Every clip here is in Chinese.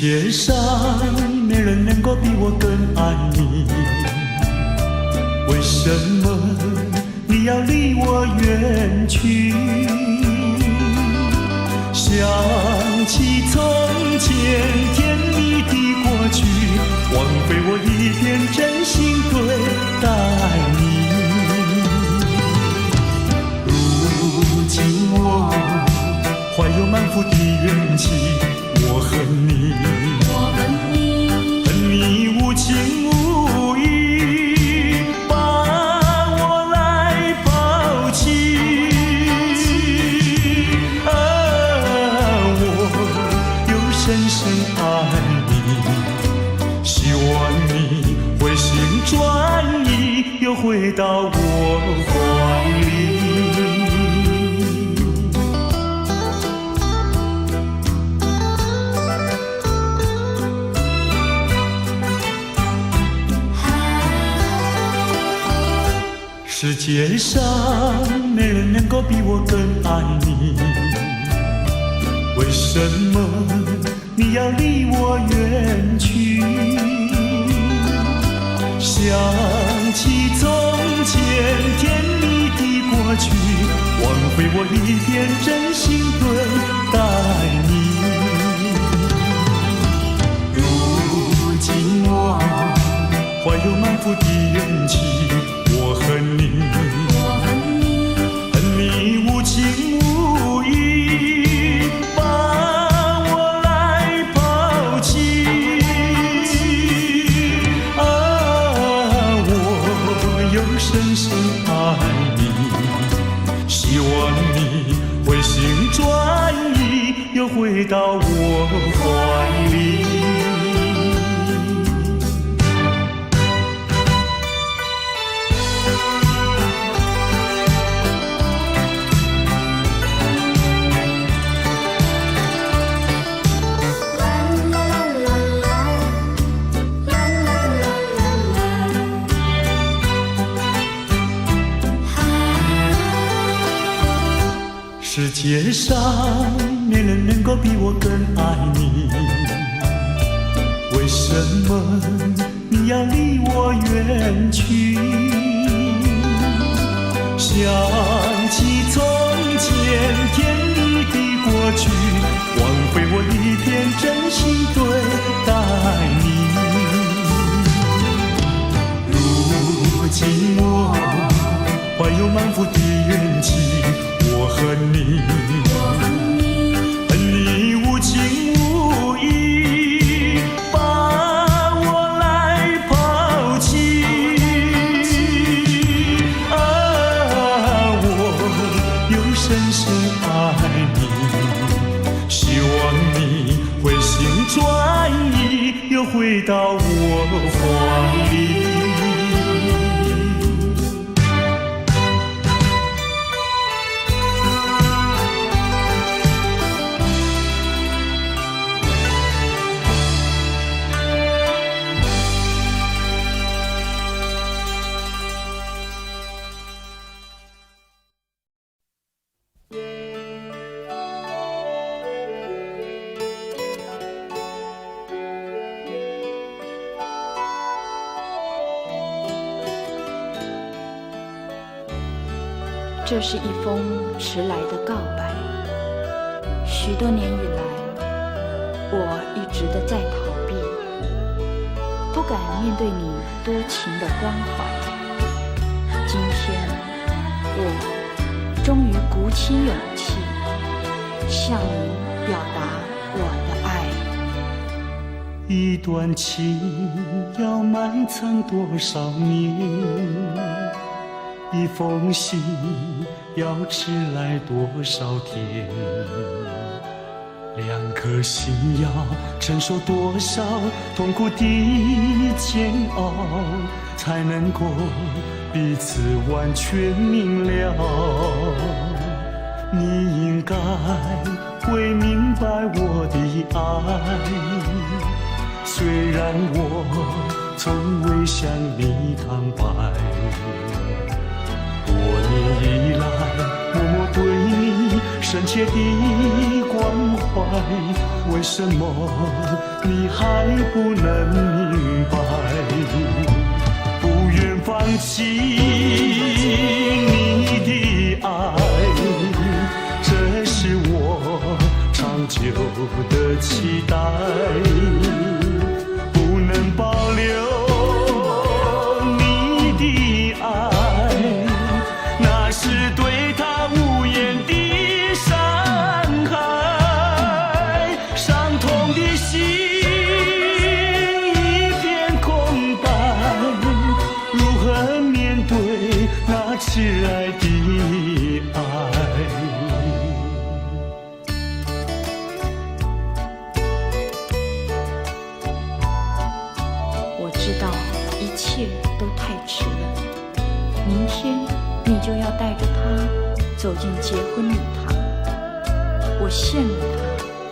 界上没人能够比我更爱你，为什么你要离我远去？想起从前甜蜜的过去，枉费我一片真心对待你。如今我怀有满腹的怨气，我恨你，恨你无情无义，把我来抛弃。我又深深爱你，希望你回心转意，又回到我怀里。世界上没人能够比我更爱你，为什么你要离我远去？想起从前甜蜜的过去，枉费我一片真心对待你。如今我怀有满腹的怨气，我恨你，恨你无情无义，把我来抛弃。我又深深爱你，希望你回心转意，又回到我怀里。世界上没人能够比我更爱你，为什么你要离我远去？想起从前甜蜜的过去，枉费我一片真心对待你。如今我怀有满腹的怨气，我恨你，恨你无情无义，把我来抛弃。我又深深爱你，希望你回心转意，又回到我怀里。这是一封迟来的告白。许多年以来，我一直的在逃避，不敢面对你多情的关怀。今天，我终于鼓起勇气，向你表达我的爱。一段情要埋藏多少年？一封信要迟来多少天？两颗心要承受多少痛苦的煎熬，才能够彼此完全明了？你应该会明白我的爱，虽然我从未向你坦白。多年以来，默默对你深切的关怀，为什么你还不能明白？不愿放弃你的爱，这是我长久的期待。不能保留你的爱，那是对他无言的伤害。伤痛的心一片空白，如何面对那挚爱的爱？我知道一切都太迟了，明天你就要带着他走进结婚礼堂，我羡慕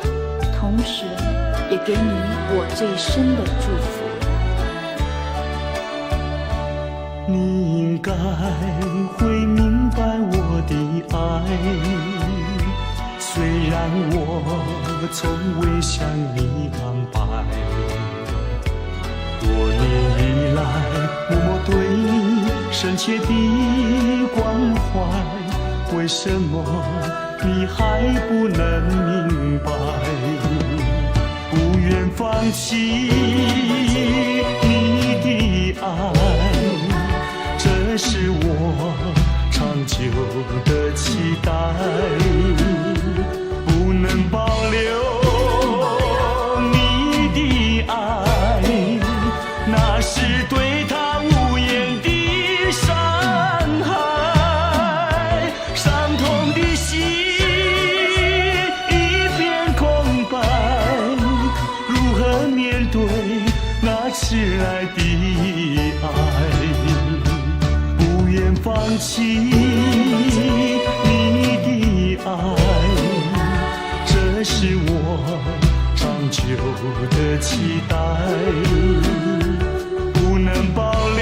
他，同时也给你我最深的祝福。你应该会明白我的爱，虽然我从未向你告白。多年以来默默对你深切的关怀，为什么你还不能明白？不愿放弃你的爱，这是我长久的期待。不能保留你的爱，那是对他无言的伤害。伤痛的心一片空白，如何面对那挚爱的爱？不愿放弃你的爱，这是我长久的期待。不能保留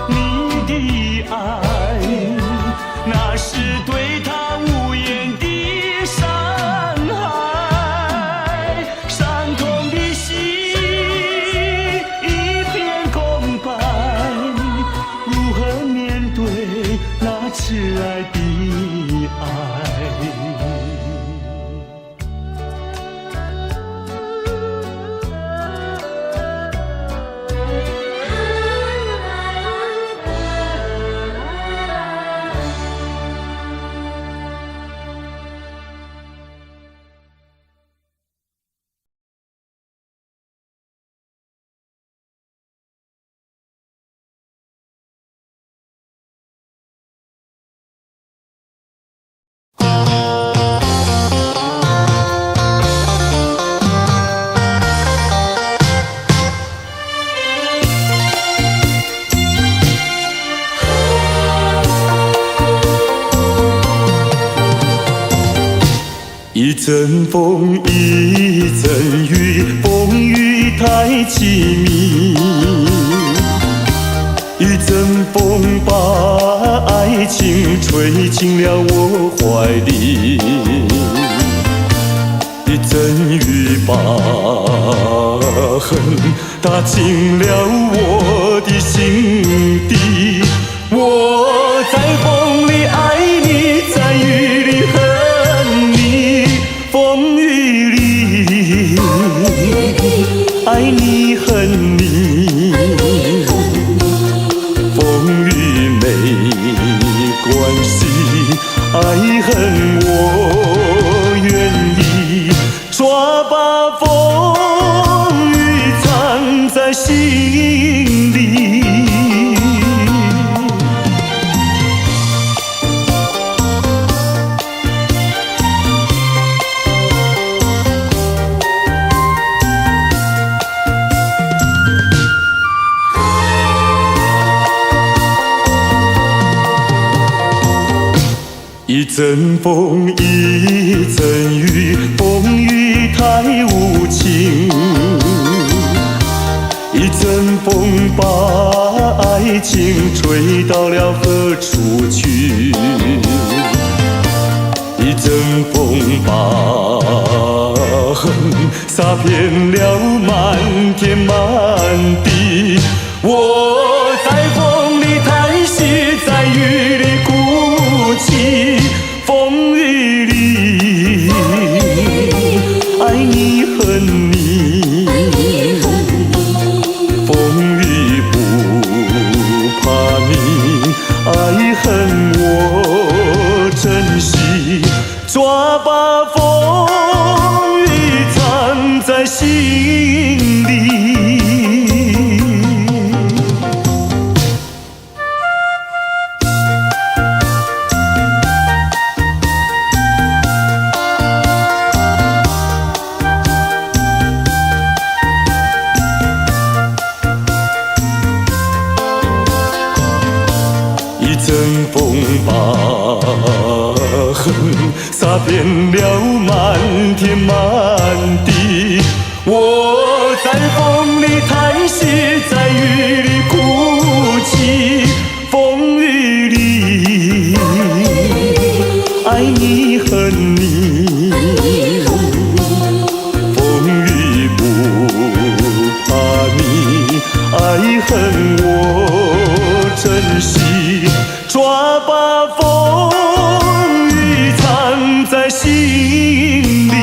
你的爱，那是对他无言的伤害。伤痛的心一片空白，如何面对那挚爱的爱？一阵风，一阵雨，风雨太凄密。一阵风把爱情吹进了我怀里，一阵雨把恨打进了我的心底。我在风里爱你，在雨里恨你，风雨里爱你恨你，风雨没关系，爱恨我愿意，抓把风雨藏在心里。一阵风，一阵雨，风雨太无情。一阵风把爱情吹到了何处去？一阵风把痕洒遍了满天满地。我在风里叹息，在雨里哭泣，风雨里爱你恨你，风雨不怕你，爱恨我珍惜，抓把风雨藏在心里。一阵风把痕洒遍了满天满地。我在风里叹息，在雨里哭泣，风雨里爱你恨你，风雨不怕你，爱恨我珍惜，抓把风雨藏在心里。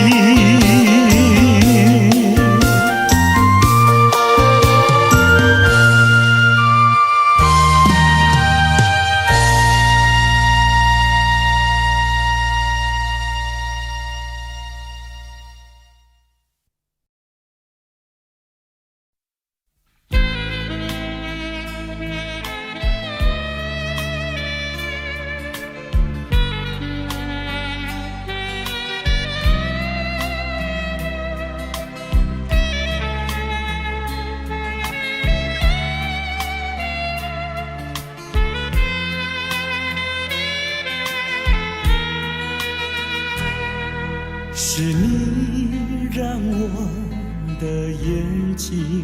是你让我的眼睛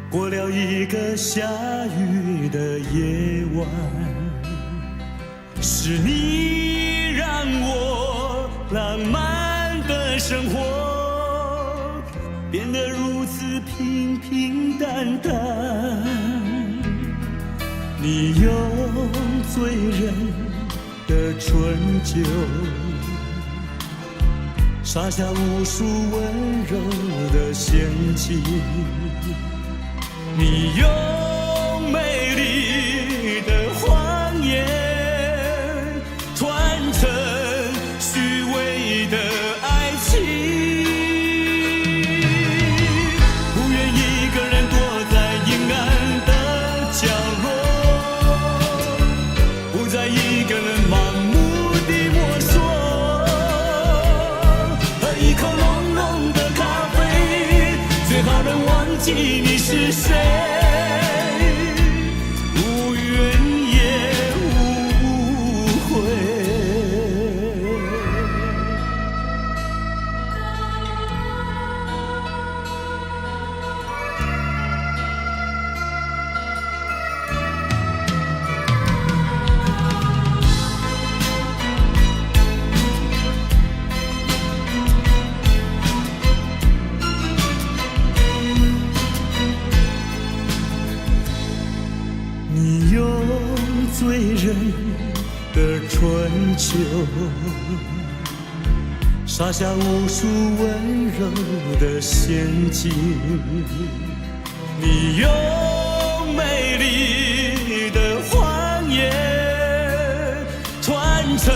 过了一个下雨的夜晚，是你让我浪漫的生活变得如此平平淡淡。你用醉人的春酒洒下无数温柔的陷阱，你用美丽的谎言团成虚伪的爱情，不愿一个人躲在阴暗的角落，不再一个人盲目地摸索，一口浓浓的咖啡，最好能忘记你是谁，无怨也无悔。你用醉人的春秋洒下无数温柔的陷阱，你用美丽的谎言团成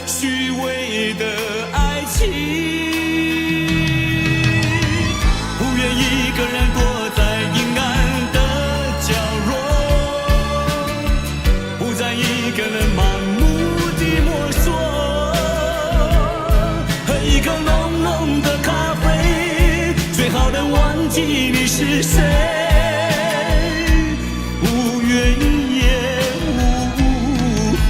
虚伪的爱情，不愿一个人躲在阴暗的角落，不再一个人盲目地摸索，喝一口浓浓的咖啡，最好能忘记你是谁，无怨也无悔，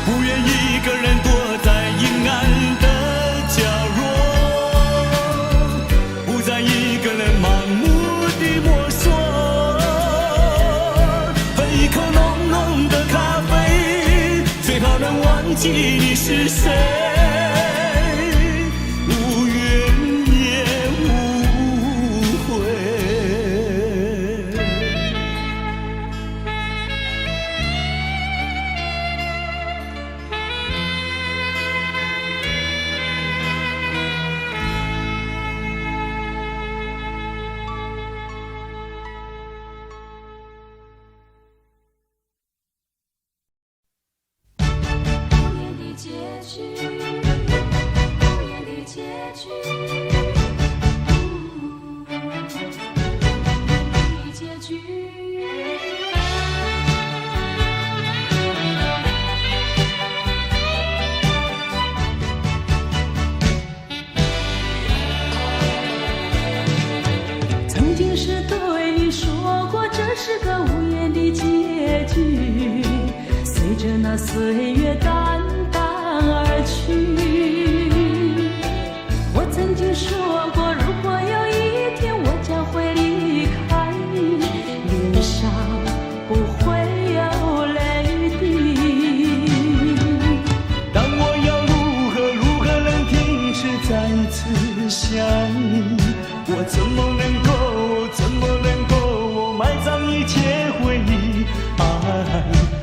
不愿一个人躲在阴暗的角落，不再一个人盲目地摸索，喝一口浓浓的咖啡，记你是谁，无怨也无悔。曾经是对你说过，这是个无言的结局，随着那岁月淡淡而去。我曾经说过，如果有一天我将会离开你，脸上不会有泪滴。但我要如何能停止再次想你？我怎么能够埋葬一切回忆？爱，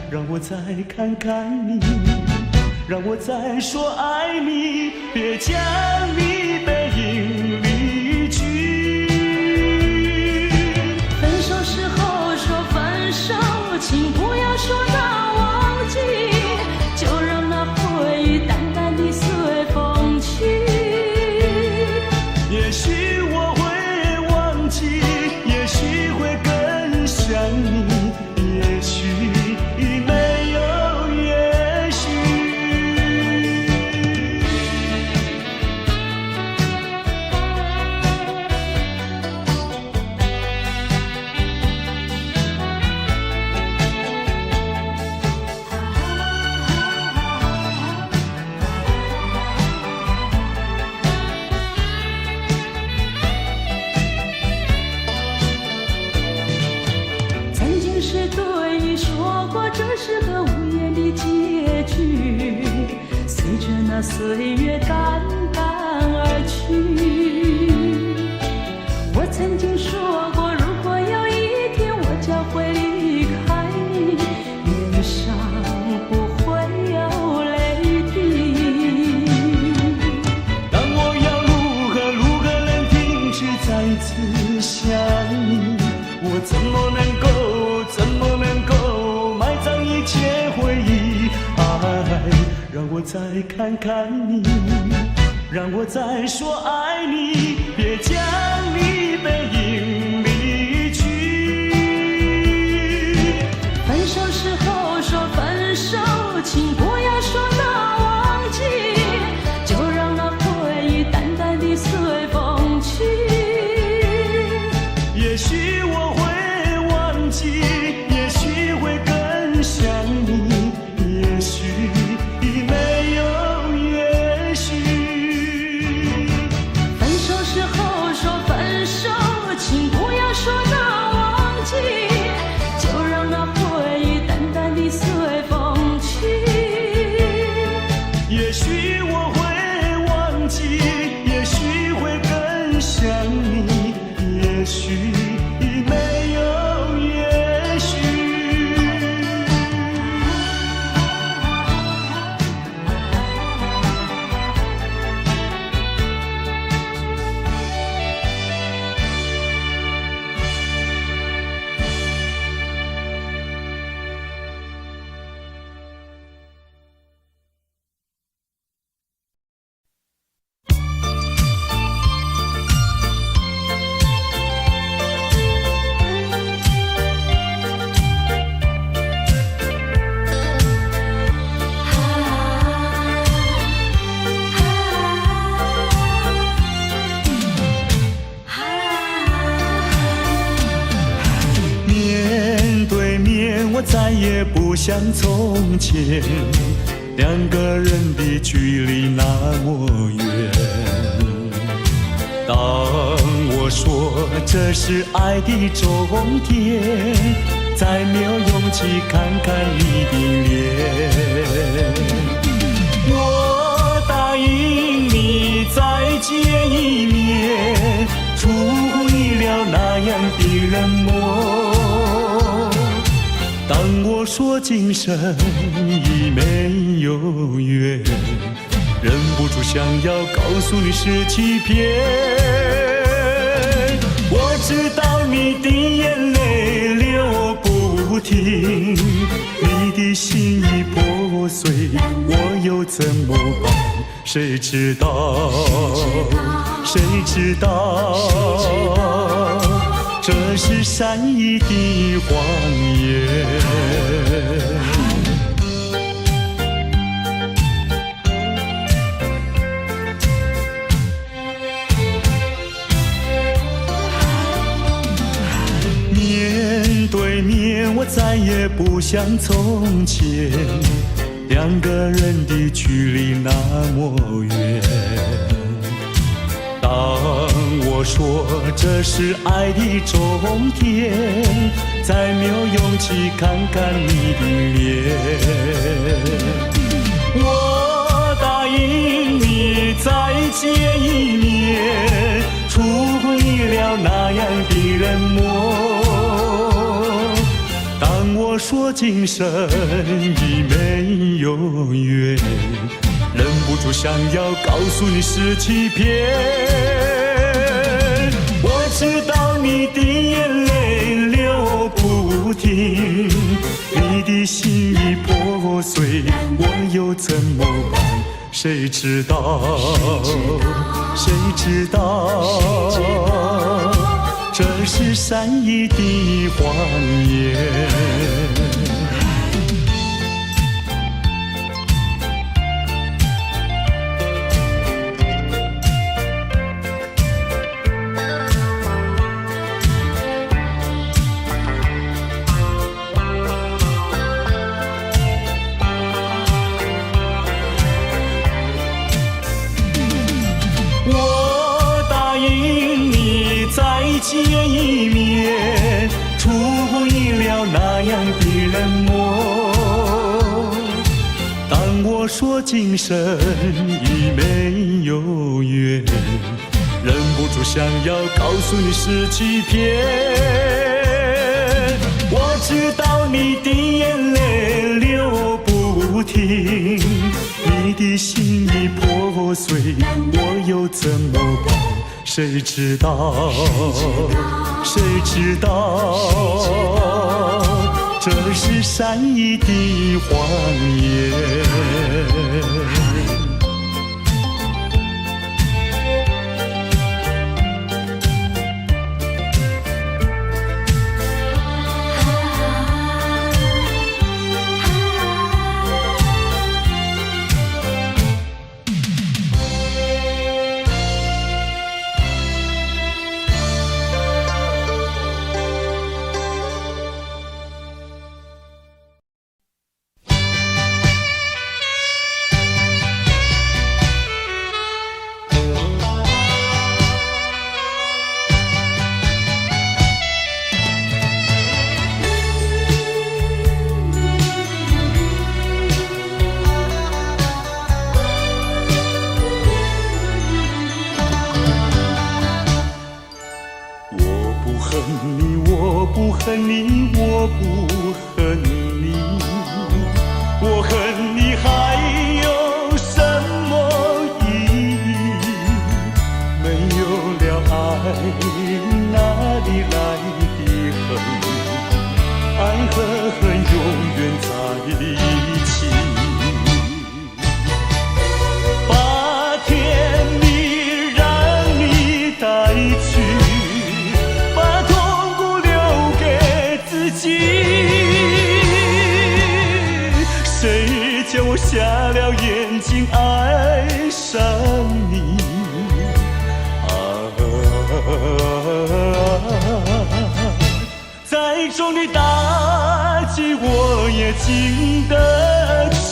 让我再看看你，让我再说爱你，别将你背影离去。分手时候说分手，请不要说那忘记，就让那回忆淡淡地随风去。也许我会忘记，也许会更想你，也许没有也许。曾经是对你说过，这是个无言的结局，随着那岁月淡淡而去。我曾经说过，如果有一天我将会离开你，脸上不会有泪滴。但我要如何能停止再次想你？我怎么能够埋葬一切回忆？爱，让我再看看你，让我再说爱你，别将你背影离去。分手时候说分手，请不要说那忘记，就让那回忆淡淡地随风去。也许我会忘记，也许会更想你，也许没有也许。分手时候说分手，请不要说那忘记，就让那回忆淡淡地随风去。也许我会忘记，也许会更想你，也许没有也许。面对面，我再也不像从前，两个人的距离那么远。当我说这是爱的终点，再没有勇气看看你的脸。我答应你再见一面，出乎意料那样的冷漠。当我说今生已没有缘，忍不住想要告诉你是欺骗。我知道你的眼泪流不停，你的心已破碎，我又怎么办？谁知道？谁知道？这是善意的谎言。面对面，我再也不像从前，两个人的距离那么远。当我说这是爱的终点，再没有勇气看看你的脸。我答应你再见一面，出乎意料那样的冷漠。当我说今生已没有缘，忍不住想要告诉你是欺骗。我知道你的眼泪流不停，你的心已破碎，我又怎么办？谁知道？谁知道？这是善意的谎言。见一面，出乎意料那样的冷漠。当我说今生已没有缘，忍不住想要告诉你是欺骗。我知道你的眼泪流不停，你的心已破碎，我又怎么办？谁知道？谁知道？这是善意的谎言。我不恨你，我不恨你，我恨你还有什么意义？没有了爱，哪里来的恨？爱和恨永远在一起。把甜蜜让你带去，谁叫我瞎了眼睛爱上你再重的打击我也经得起。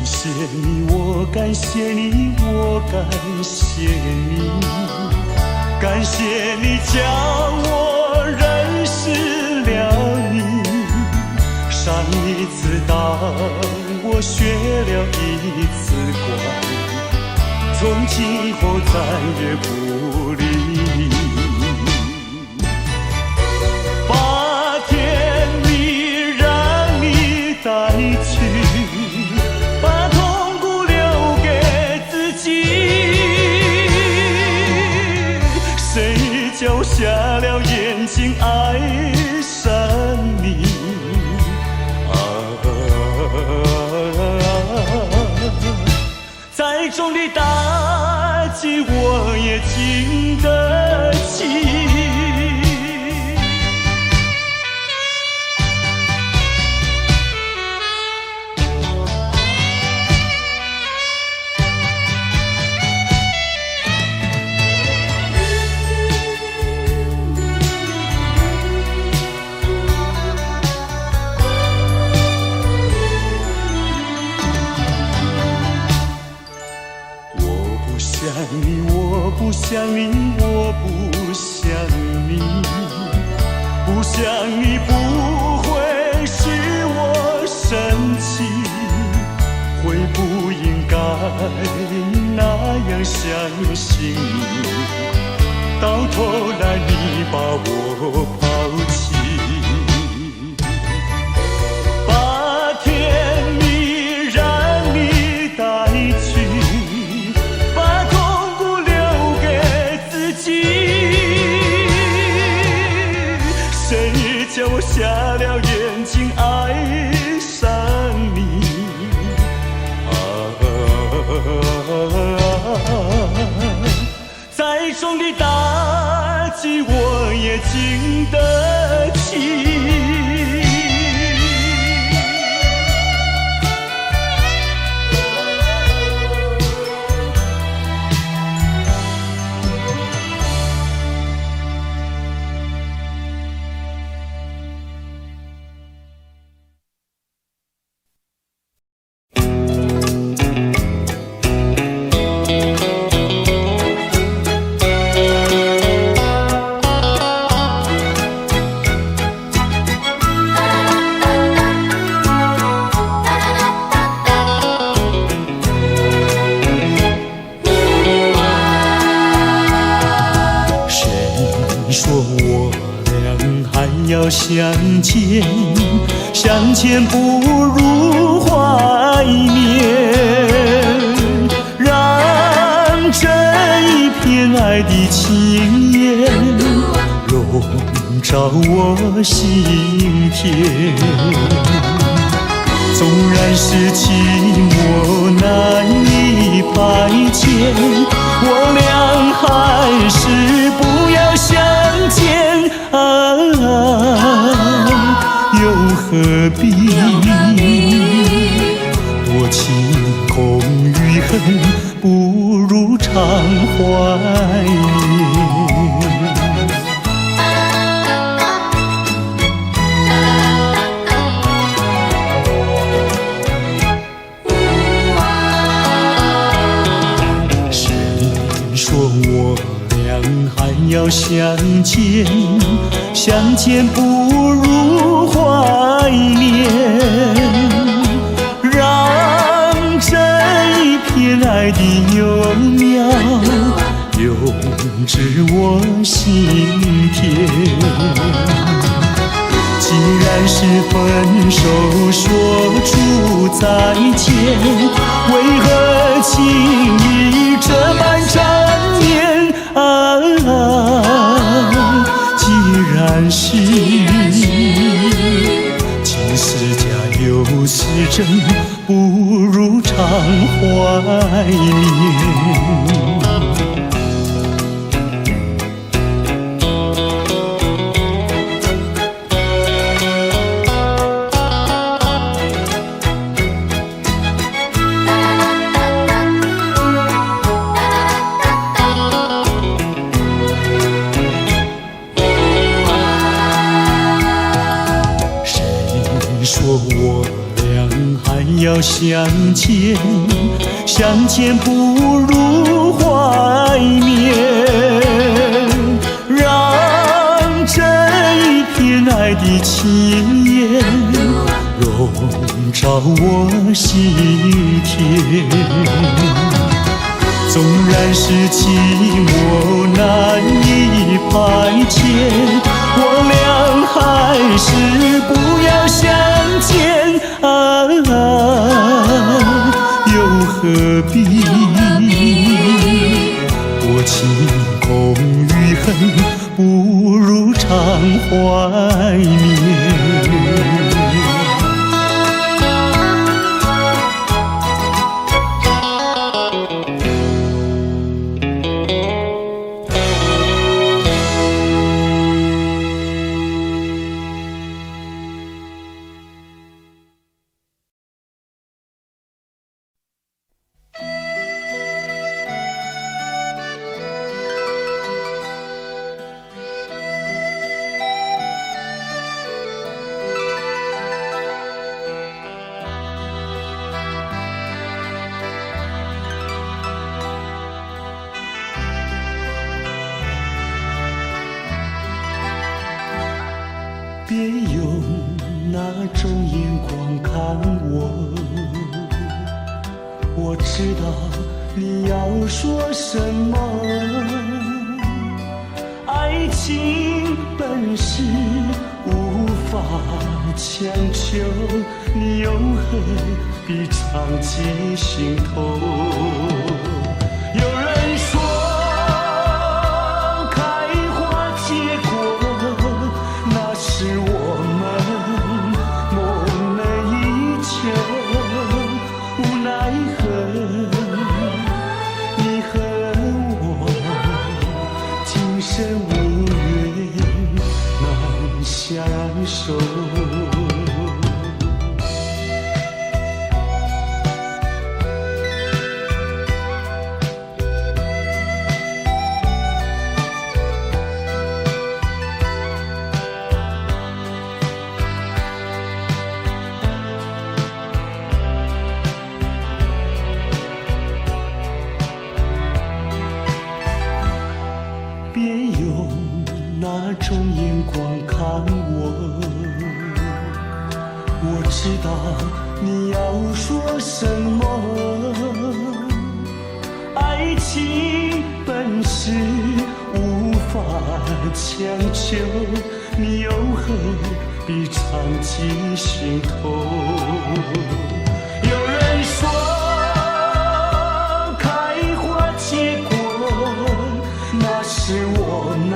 谢你，我感谢你，我感谢你，感谢你叫我认识了你。上一次当我学了一次乖，从今后再也不理你。把甜蜜让你带去，把痛苦留给自己。谁叫瞎了眼睛爱上你？再重的打击我也经得起。我不想你，我不想你，不想你不会使我生气，会不应该那样相信你，到头来你把我抛弃。把甜蜜让你带去，谁叫我瞎了眼睛爱上你？再重的打击我也经得起。要相见，相见不如怀念，让这一片爱的情缘笼罩我心田。纵然是寂寞难以排遣，我俩还是不要相见又何必多情空与恨，不如常怀念。谁说我俩还要相见？相见不如怀念，让这一片爱的幼苗永植我心田。既然是分手说出再见，为何情意这般缠绵既然是情是假又是真，不如常怀念。要相见，相见不如怀念，让这一片爱的情缘笼罩我心田。纵然是寂寞难以排遣，我俩还是不要相见啊，又何必多情空余恨，不如常怀念。别用那种眼光看我，我知道你要说什么。爱情本是无法强求，你又何必长记心头？有人说是我们梦寐以求，无奈何你和我今生无缘难相守。那种眼光看我，我知道你要说什么。爱情本是无法强求，你又何必长记心头？有人说开花结果，那是我们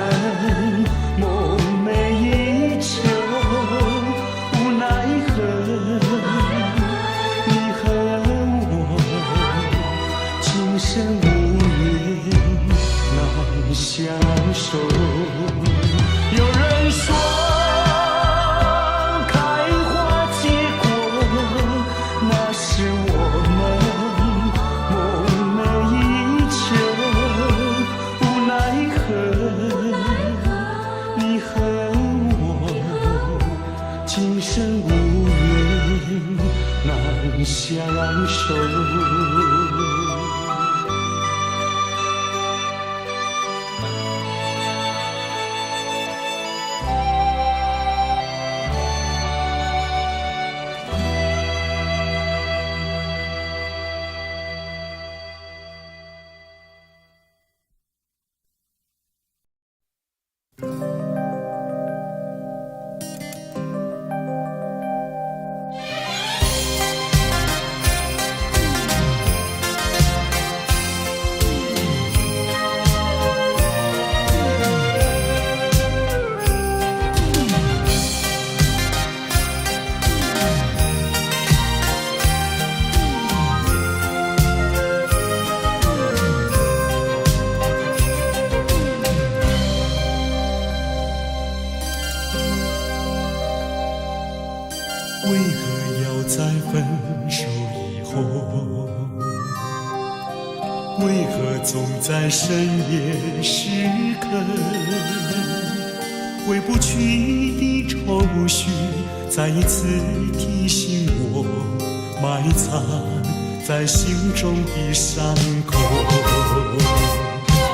梦寐以求，无奈何你和我今生无缘难相守。有人说开花结果，那是我们梦寐以求，无奈何你和我今生无缘难相守。为何要在分手以后？为何总在深夜时刻？回不去的愁绪，再一次提醒我，埋藏在心中的伤口，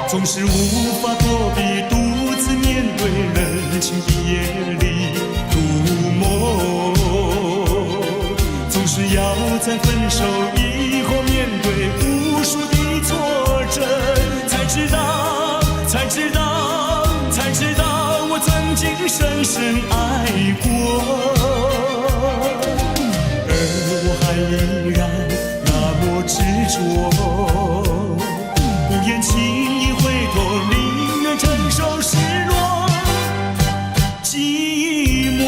总是无法躲避，独自面对冷清的夜里入梦，总是要在分手以后面对无数的挫折，才知道我曾经深深爱过，而我还依然那么执着，不愿轻易回头，宁愿承受失落寂寞。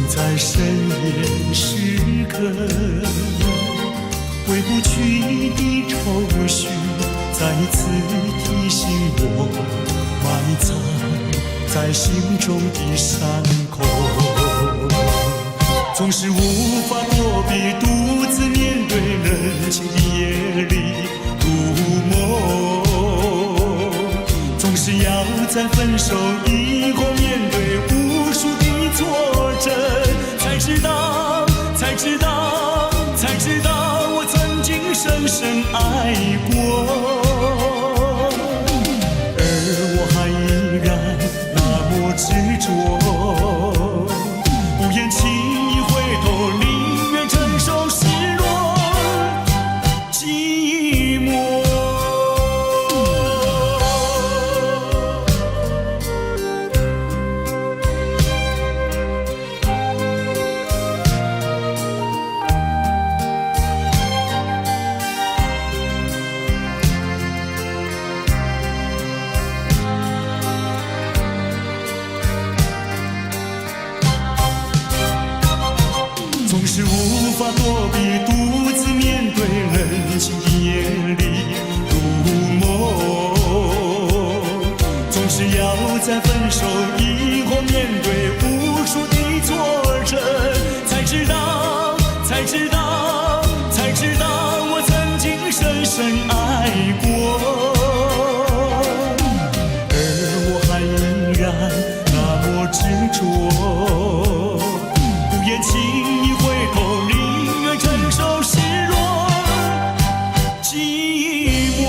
在深夜时刻，回不去的愁绪再次提醒我，埋藏在心中的伤口，总是无法躲避，独自面对冷清的夜里入梦，总是要在分手以后面对无数的挫折，才知道我曾经深深爱过，而我还依然那么执着，不愿轻易回头，宁愿承受失落寂寞。总是无法躲避，独自面对冷清的夜里入梦，总是要在分手以后面对无数的挫折，才知道我曾经深深爱过，而我还依然那么执着，不愿轻易回头，宁愿承受失落寂寞。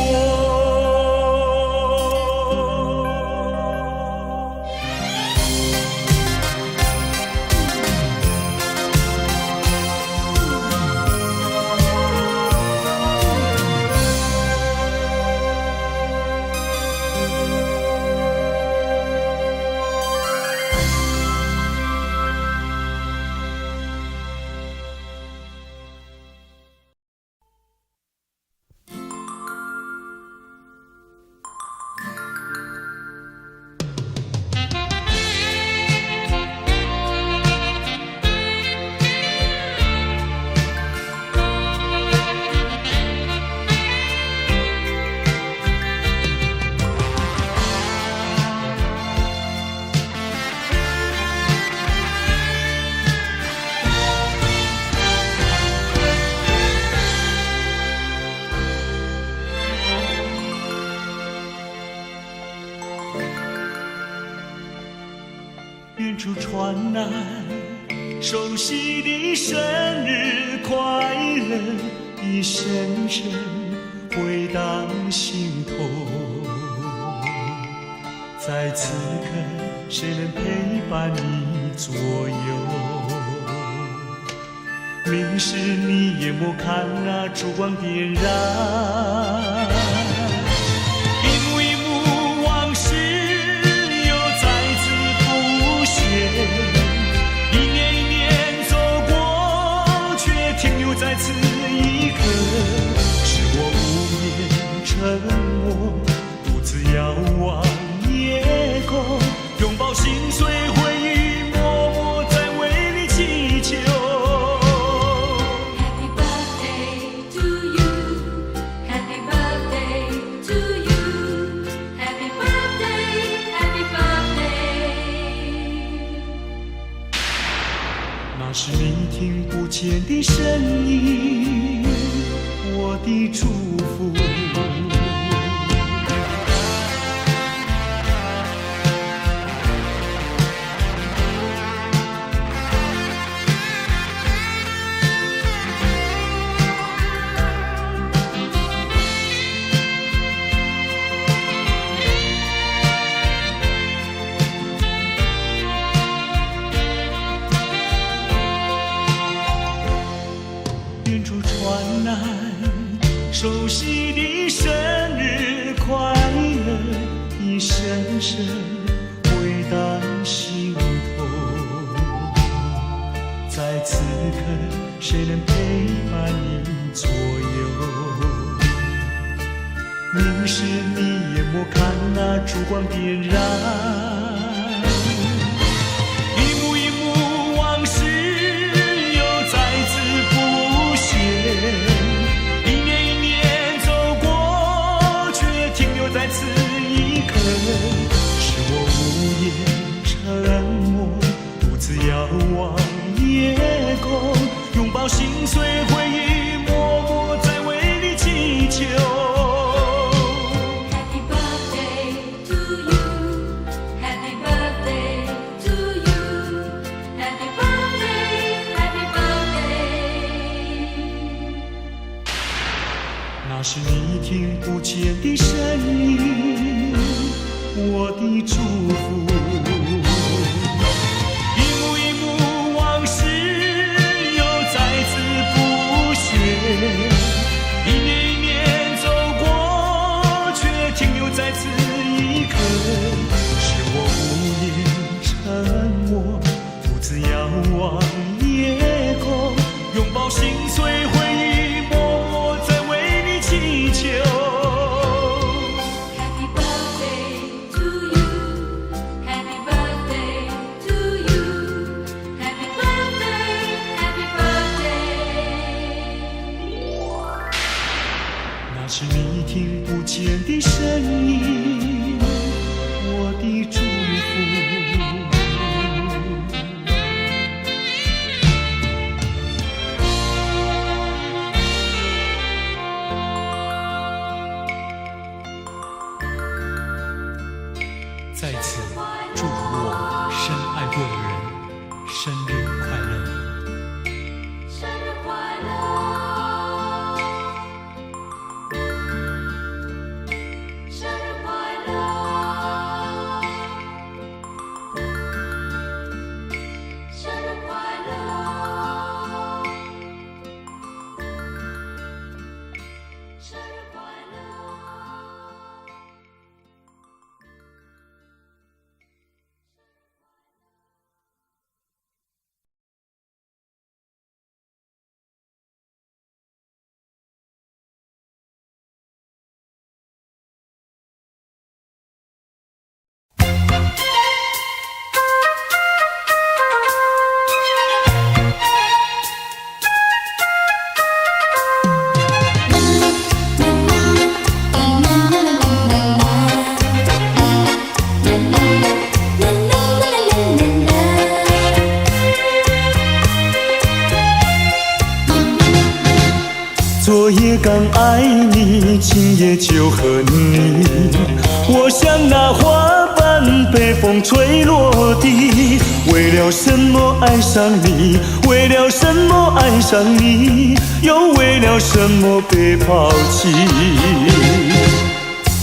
远处传来熟悉的生日快乐的声声回荡心头，在此刻谁能陪伴你左右？明时你也莫看那烛光点燃，在此一刻，是我无言沉默，独自遥望夜空，拥抱心碎回忆，默默在为你祈求。意，我的祝福。远处传来熟悉的生日快乐，一声声回荡心头。在此刻，谁能陪伴你左右？凝视你眼眸，看那烛光点燃，一幕一幕往事又再次浮现。一年一年走过，却停留在此一刻，是我无言沉默，独自遥望夜空，拥抱心碎回忆，默默在为你祈求。Happy birthday to you, Happy birthday to you, Happy birthday, Happy birthday。那是你听不见的声音，我的祝福。一幕一幕往事又再次浮现，一年一年走过，却停留在此一刻，是我无言沉默，独自遥望夜空，拥抱心碎回忆，默默在为你祈求。Happy birthday to you, Happy birthday to you, Happy birthday, Happy birthday。那是你听不见的声音，我的祝福。在此祝福我深爱过的人生日快乐。生日快乐，生日快乐，生日快乐，生日快乐。昨夜刚爱你，今夜就恨你。我像那花瓣被风吹落地，为了什么爱上你？为了什么爱上你？又为了什么被抛弃？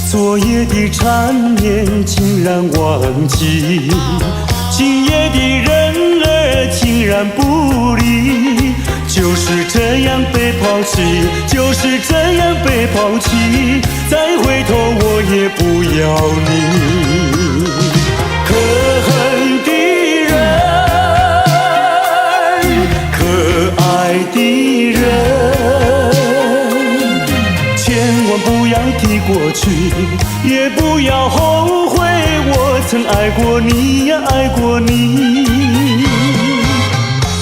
昨夜的缠绵竟然忘记，今夜的人儿竟然不理。就是这样被抛弃，就是这样被抛弃，再回头我也不要你。可恨的人，可爱的人，千万不要提过去，也不要后悔，我曾爱过你呀，爱过你。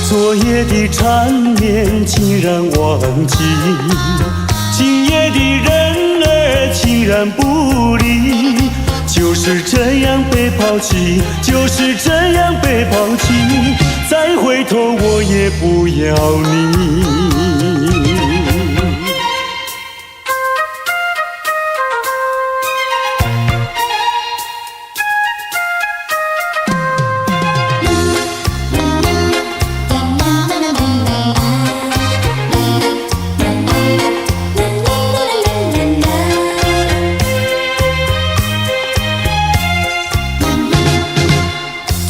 昨夜的缠绵竟然忘记，今夜的人儿竟然不理。就是这样被抛弃，就是这样被抛弃，再回头我也不要你。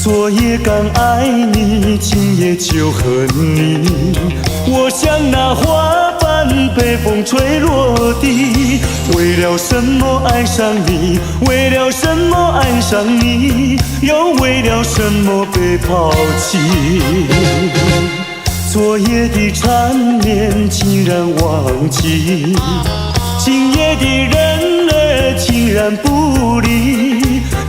昨夜刚爱你，今夜就恨你。我像那花瓣被风吹落地，为了什么爱上你？为了什么爱上你？又为了什么被抛弃？昨夜的缠绵竟然忘记，今夜的人儿竟然不理。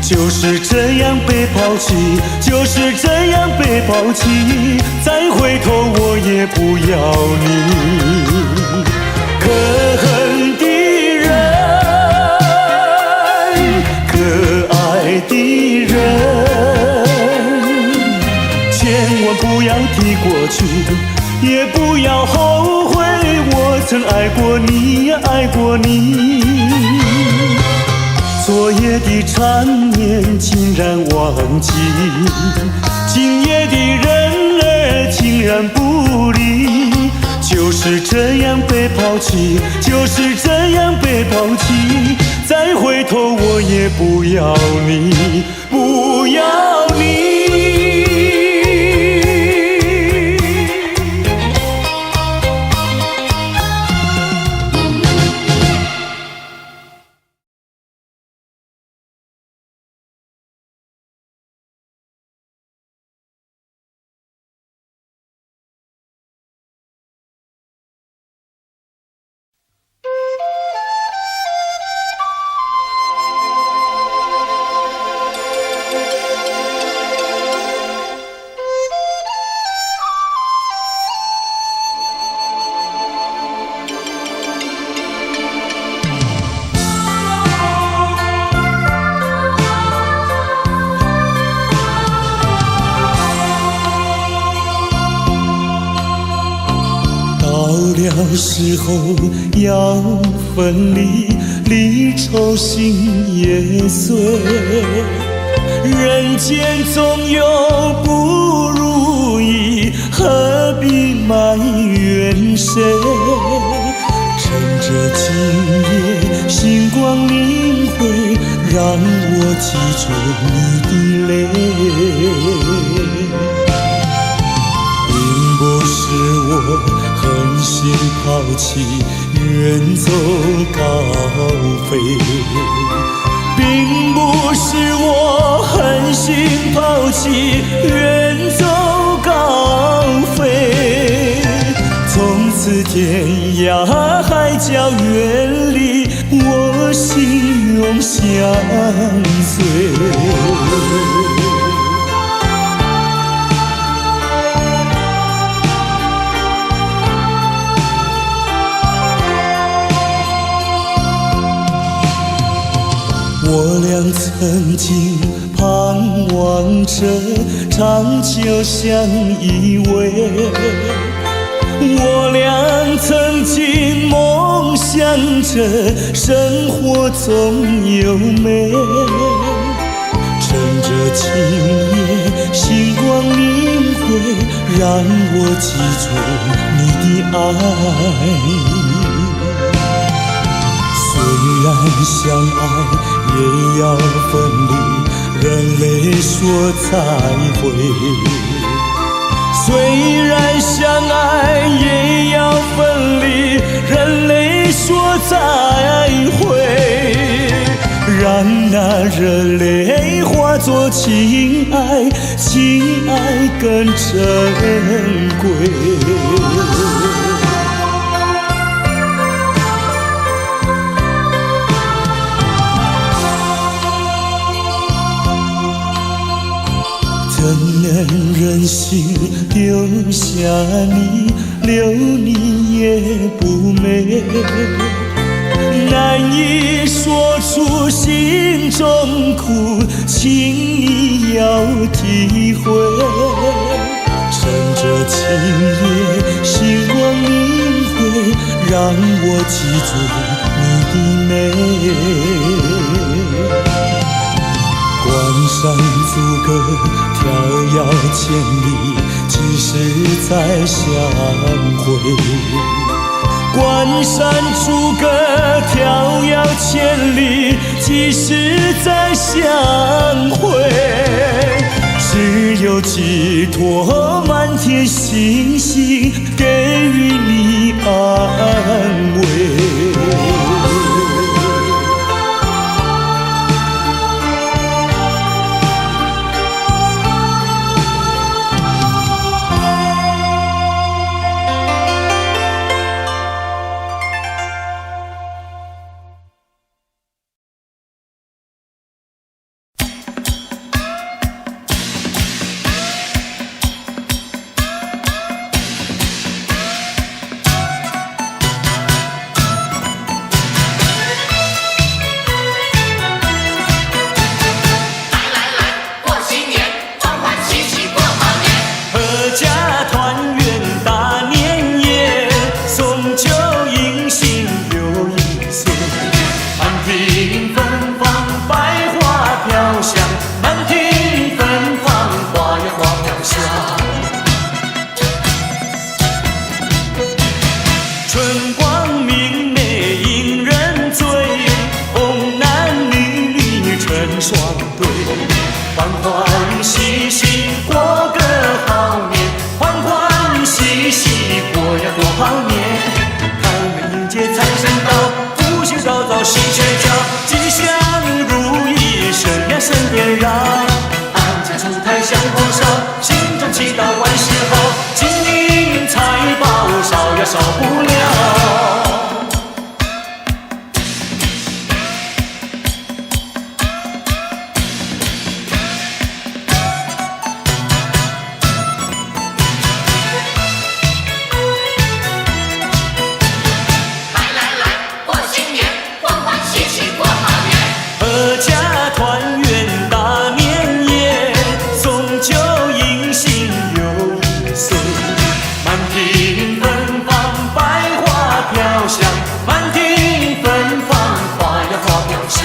就是这样被抛弃，就是这样被抛弃，再回头我也不要你。可恨的人，可爱的人，千万不要提过去，也不要后悔，我曾爱过你呀，爱过你。昨夜的缠绵竟然忘记，今夜的人儿竟然不理。就是这样被抛弃，就是这样被抛弃，再回头我也不要你，不要你。时候要分离，离愁心也碎。人间总有不如意，何必埋怨谁？趁着今夜星光明辉，让我记住你的泪。并不是我狠心抛弃，远走高飞，并不是我狠心抛弃，远走高飞。从此天涯海角远离，我心永相随。我俩曾经盼望着长久相依偎，我俩曾经梦想着生活总有美。趁着今夜星光明辉，让我记住你的爱。虽然相爱也要分离，人类说再会。虽然相爱也要分离，人类说再会。让那热泪化作情爱，情爱更珍贵。怎能忍心丢下你，留你也不美，难以说出心中苦，请你要体会。趁着今夜星光明辉，让我记住你的美。关山阻隔，迢遥千里，几时再相会？关山阻隔，迢遥千里，几时再相会？只有寄托满天星星，给予你安慰。少不了。来来来，过新年，欢欢喜喜过好年。阖家团圆大年夜，送酒迎新又一岁。满庭芬芳，百花飘香，满庭芬芳，花呀花飘香。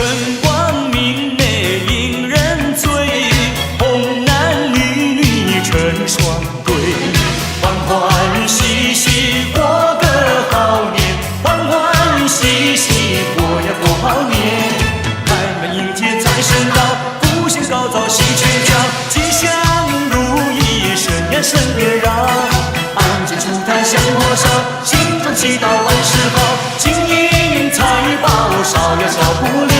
春光明媚引人醉，红男绿女成双对，欢欢喜喜过个好年，欢欢喜喜过呀过好年。开门迎接财神到，福星高照喜鹊叫，吉祥如意身呀身边绕。安检出台香火烧，心中祈祷万事好，金银财宝少呀少不了。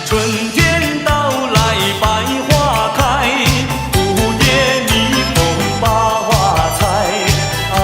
春天到来百花开，午夜你风把花采。哎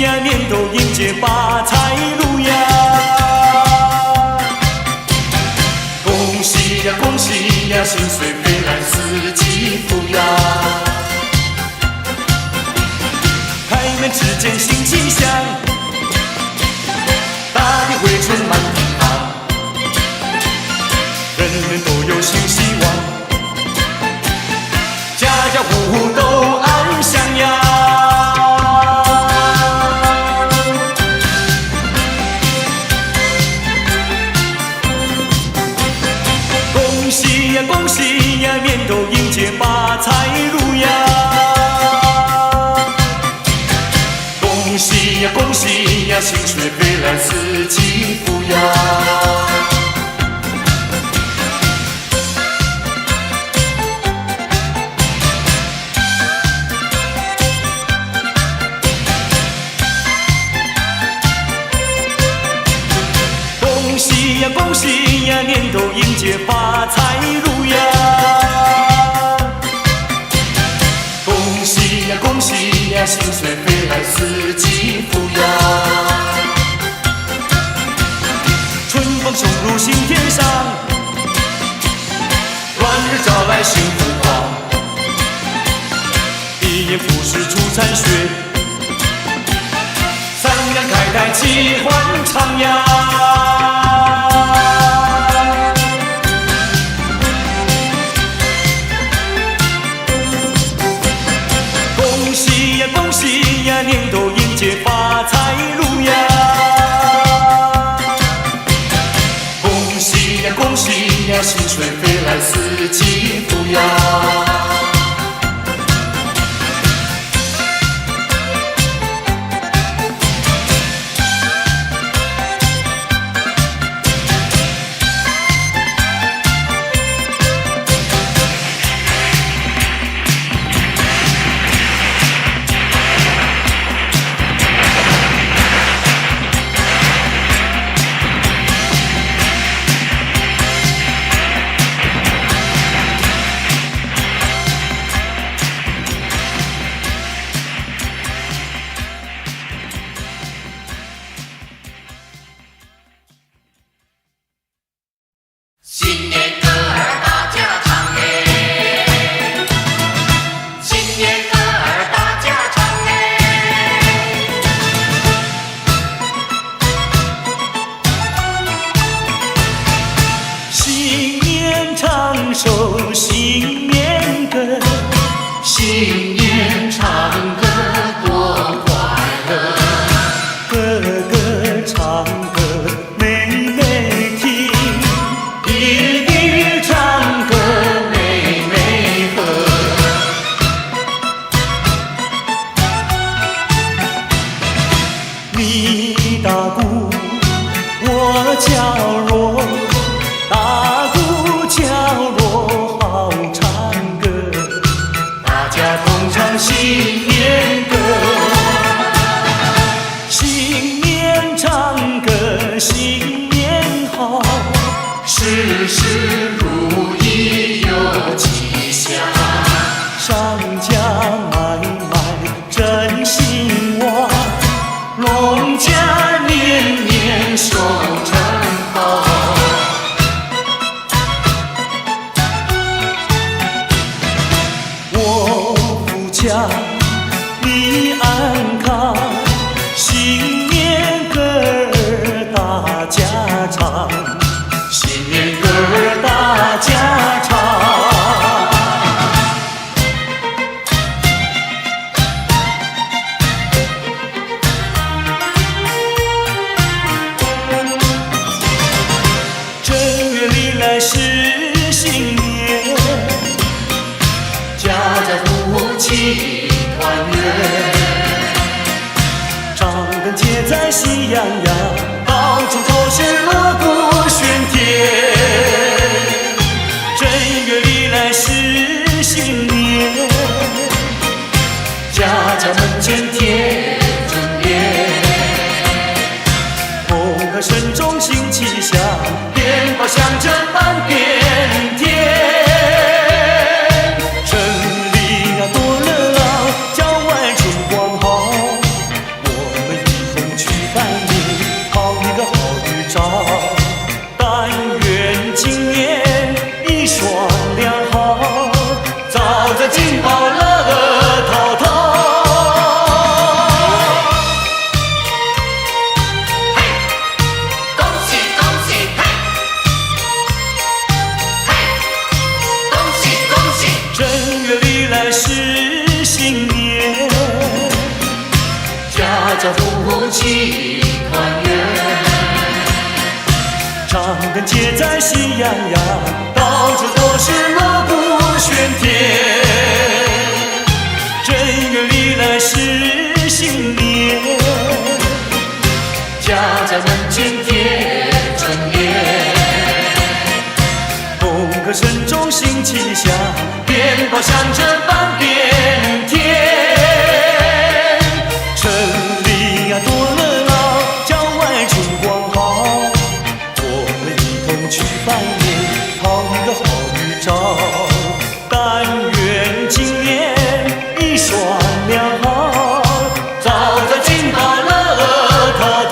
呀，年头迎接发财路呀！恭喜呀，恭喜呀，心水飞来四季福呀！开门之间新气象，大地回春满地沆，人人都有新希望，家家户户都安详呀！恭喜呀，恭喜呀，年头迎接发财路呀！恭喜呀，恭喜呀，心水飞来四季福呀！恭喜呀，恭喜呀，年头迎接发财路呀！恭喜呀，恭喜呀，心水飞来四季福呀！春风送入心田上，乱日招来幸福光。一言复始出残雪，三阳开泰气欢畅呀！恭喜呀，恭喜呀，年头迎接发财路呀！恭喜呀，恭喜呀，心水飞来四季福呀！新年歌儿大家唱哎，新年歌儿大家唱哎。新年长寿新年歌，新年唱歌多快乐，个个唱歌妹妹听，弟弟唱歌妹妹和。你打鼓，我敲锣，打鼓敲锣好唱歌，大家同唱新年歌。新年唱歌新年好，事事如意有吉祥，商家买卖真兴旺，农家年年收成好。我夫家你安康，新年歌儿大家唱，新年歌儿大家唱。正月里来是新年，家家户户齐团圆，张灯结彩喜洋洋，到处都是锣鼓喧天。正月里来是新年，家家门前贴春联，红鹤声中新气象，鞭炮响着满边天。城里呀多热闹，郊外春光好，我们齐团圆。长根结在喜洋洋，到处都是锣鼓喧天。正月里来是新年，家家门前贴春联。钟歌声中新气象，鞭炮响着半边天。城里呀多热闹，郊外春光好，我们一同去拜年，讨一个好预兆。但愿今年一双良好，早在金宝乐淘淘。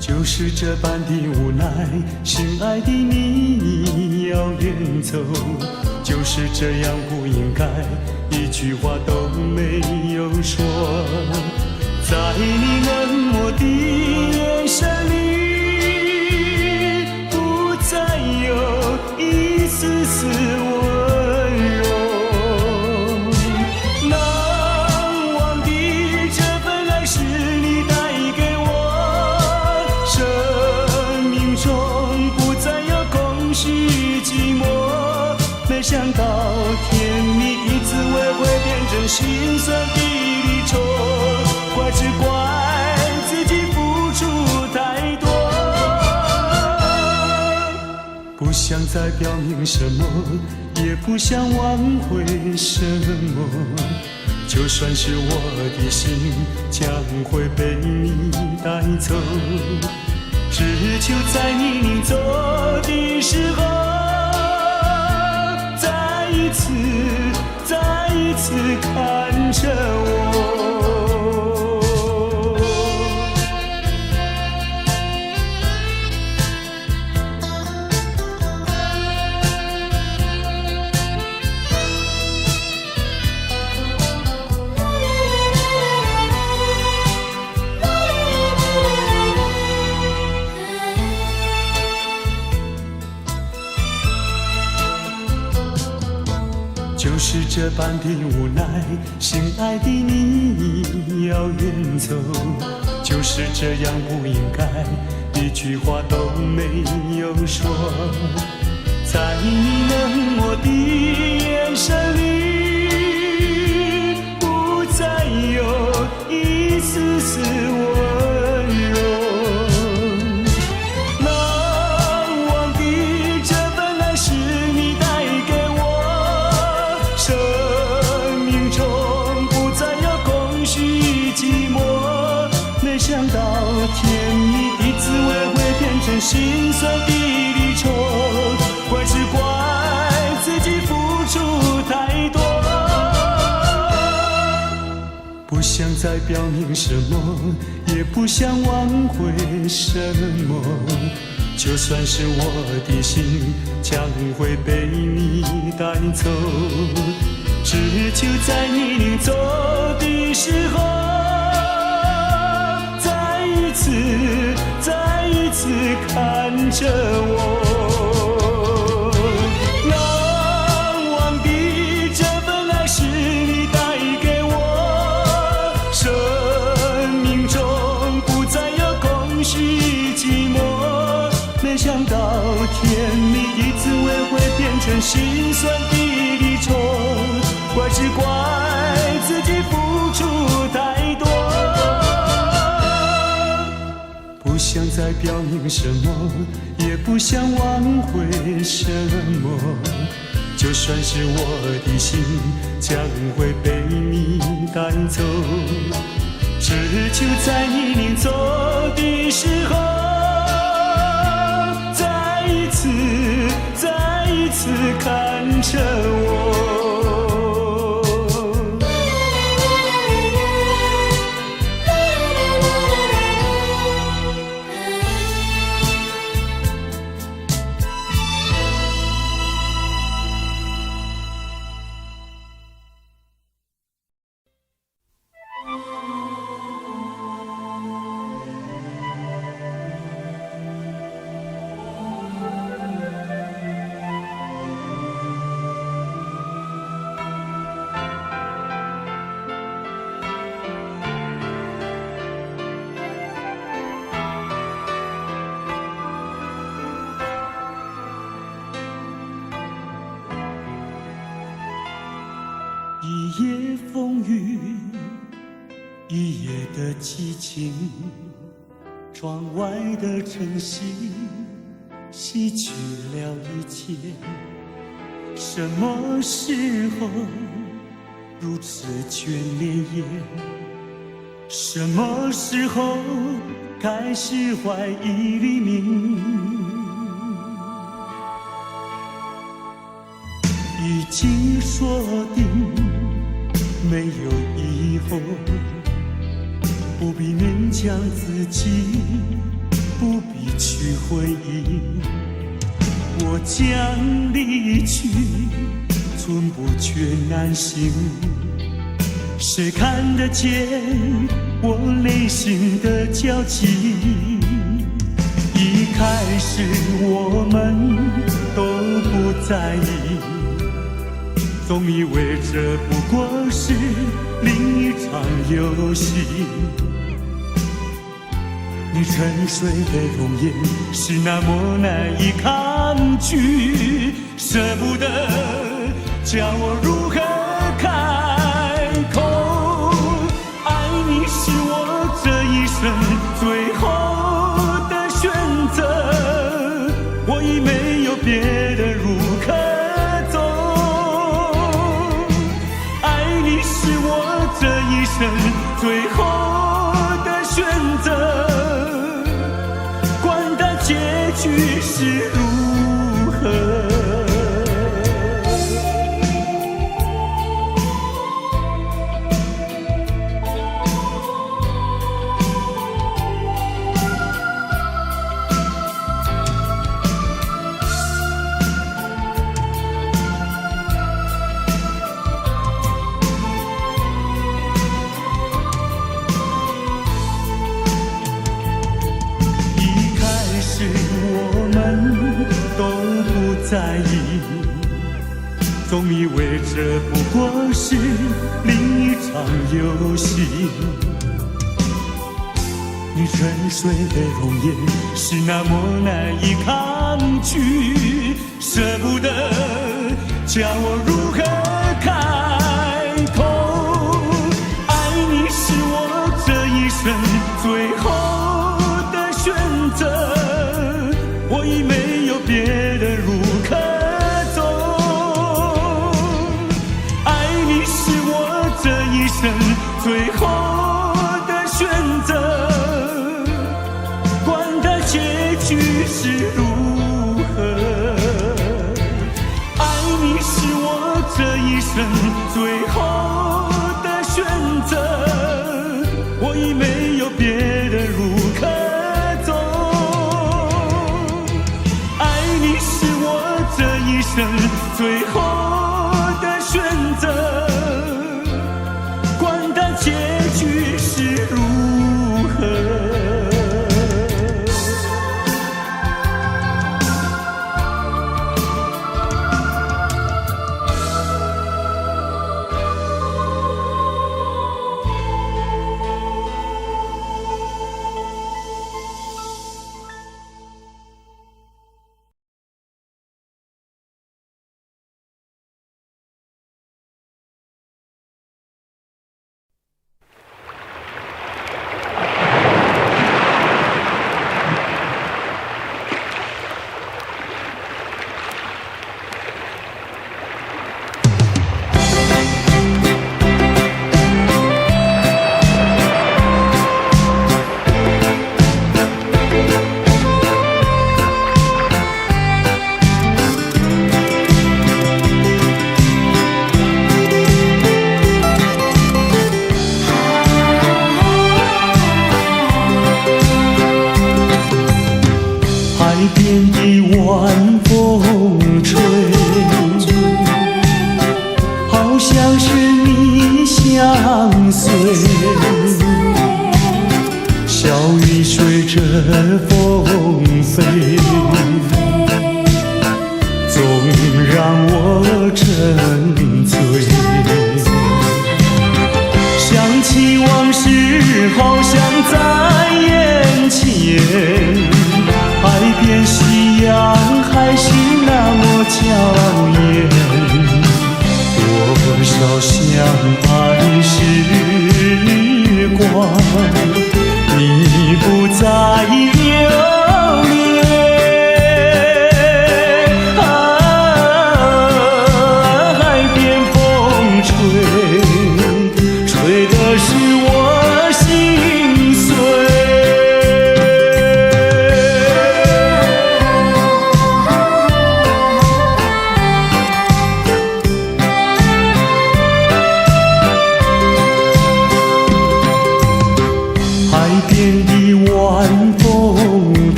就是这般的无奈，心爱的你要远走，就是这样不应该，一句话都没有说。在你冷漠的眼神里，心酸的离愁，怪只怪自己付出太多。不想再表明什么，也不想挽回什么，就算是我的心将会被你带走，只求在你临走的时候，再一次看着我。就是这般的无奈，心爱的你要远走，就是这样不应该，一句话都没有说，在你冷漠的眼神里，不再有一丝丝温柔。想到甜蜜的滋味会变成心酸的离愁，怪只怪自己付出太多。不想再表明什么，也不想挽回什么，就算是我的心将会被你带走，只求在你临走的时候，再一次看着我。难忘的这份爱是你带给我，生命中不再有空虚寂寞，没想到甜蜜的滋味会变成心酸的离愁，怪只怪自己付出太多。不想再表明什么，也不想挽回什么，就算是我的心将会被你带走，只求在你临走的时候，再一次看着我。一夜风雨，一夜的激情，窗外的晨曦洗去了一切。什么时候如此眷恋夜？什么时候开始怀疑黎明？已经说定没有以后，不必勉强自己，不必去回忆。我将离去，寸步却难行。谁看得见我内心的焦急？一开始我们都不在意，总以为这不过是另一场游戏。你沉睡的容颜是那么难以抗拒，舍不得叫我如何开最后的选择，我已没有别的路可走。爱你是我这一生最后的选择，管它结局是如何。在意，总以为这不过是另一场游戏。你沉睡的容颜是那么难以抗拒，舍不得叫我如何开口。爱你是我这一生最后的选择，我已没有别的路可走。爱你是我这一生最后的选择，管它结局是如何。爱你是我这一生最后的选择，我已没有别的路可走。这一生最后的选择，管它结局是如何。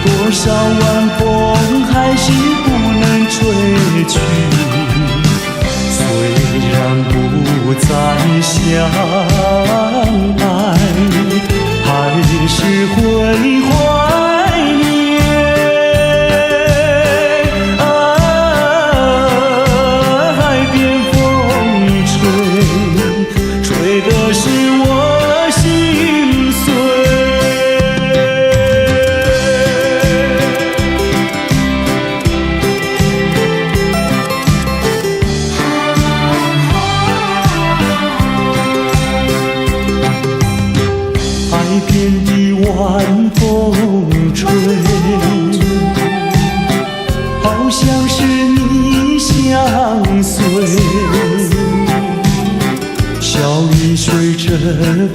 多少晚风还是不能吹去，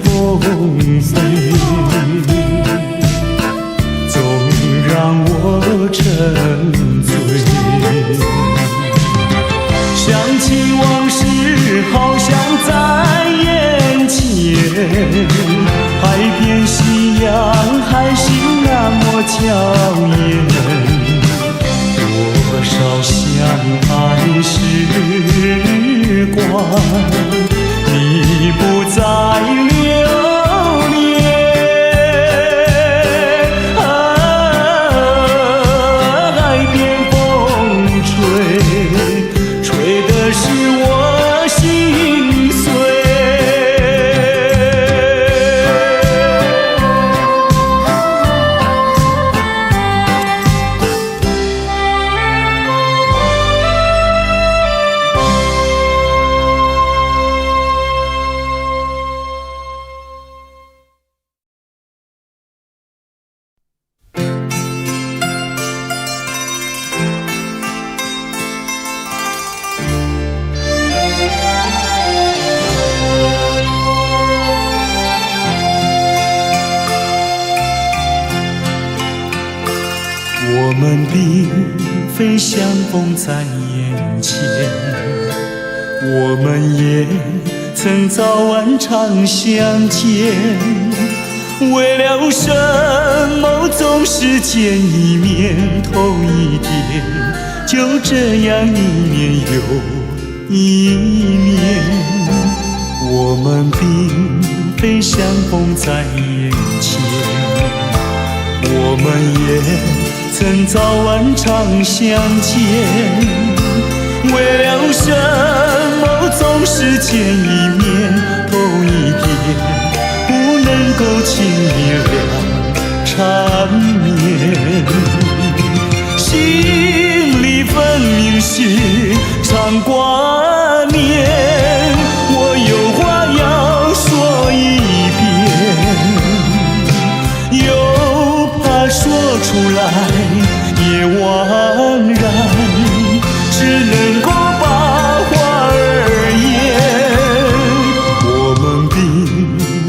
风飞，总让我沉醉。想起往事，好像在眼前，海边夕阳还是那么娇艳。多少相爱时光，你不再留恋。海边风吹，吹的是我心碎。我们并非相逢在眼前，我们也曾早晚常相见。为了什么总是见一面头一点，就这样一年又一年。我们并非相逢在眼前，我们也曾早晚常相见。为了什么总是见一面头一点，不能够轻易了缠绵。心里分明是常挂念，我有话要说一遍，又怕说出来也枉然，只能够把话儿言。我们并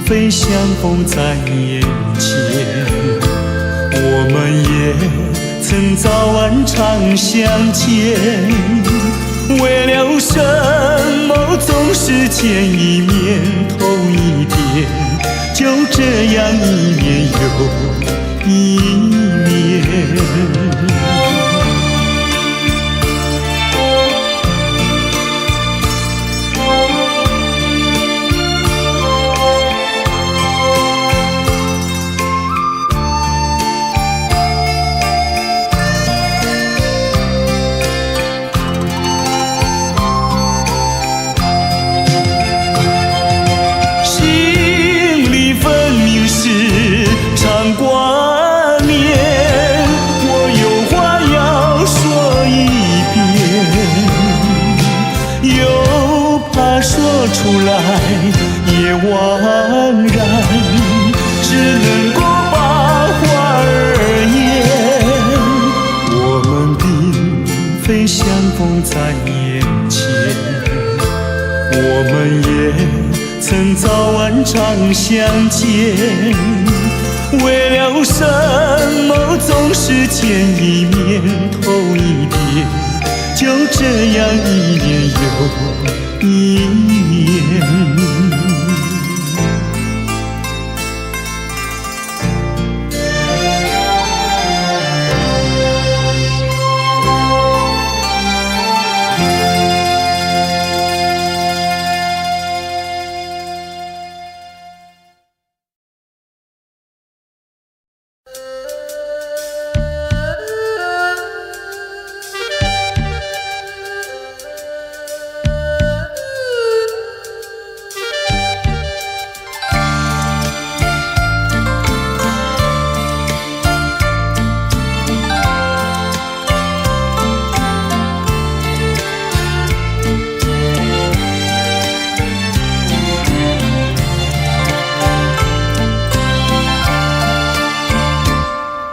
非相逢在眼前，我们也曾早晚常相见。为了什么总是见一面头一点，就这样一年又一年。出来也枉然，只能够把话儿言。我们并非相逢在眼前，我们也曾早晚常相见。为了什么总是见一面头一点，就这样一年又一年。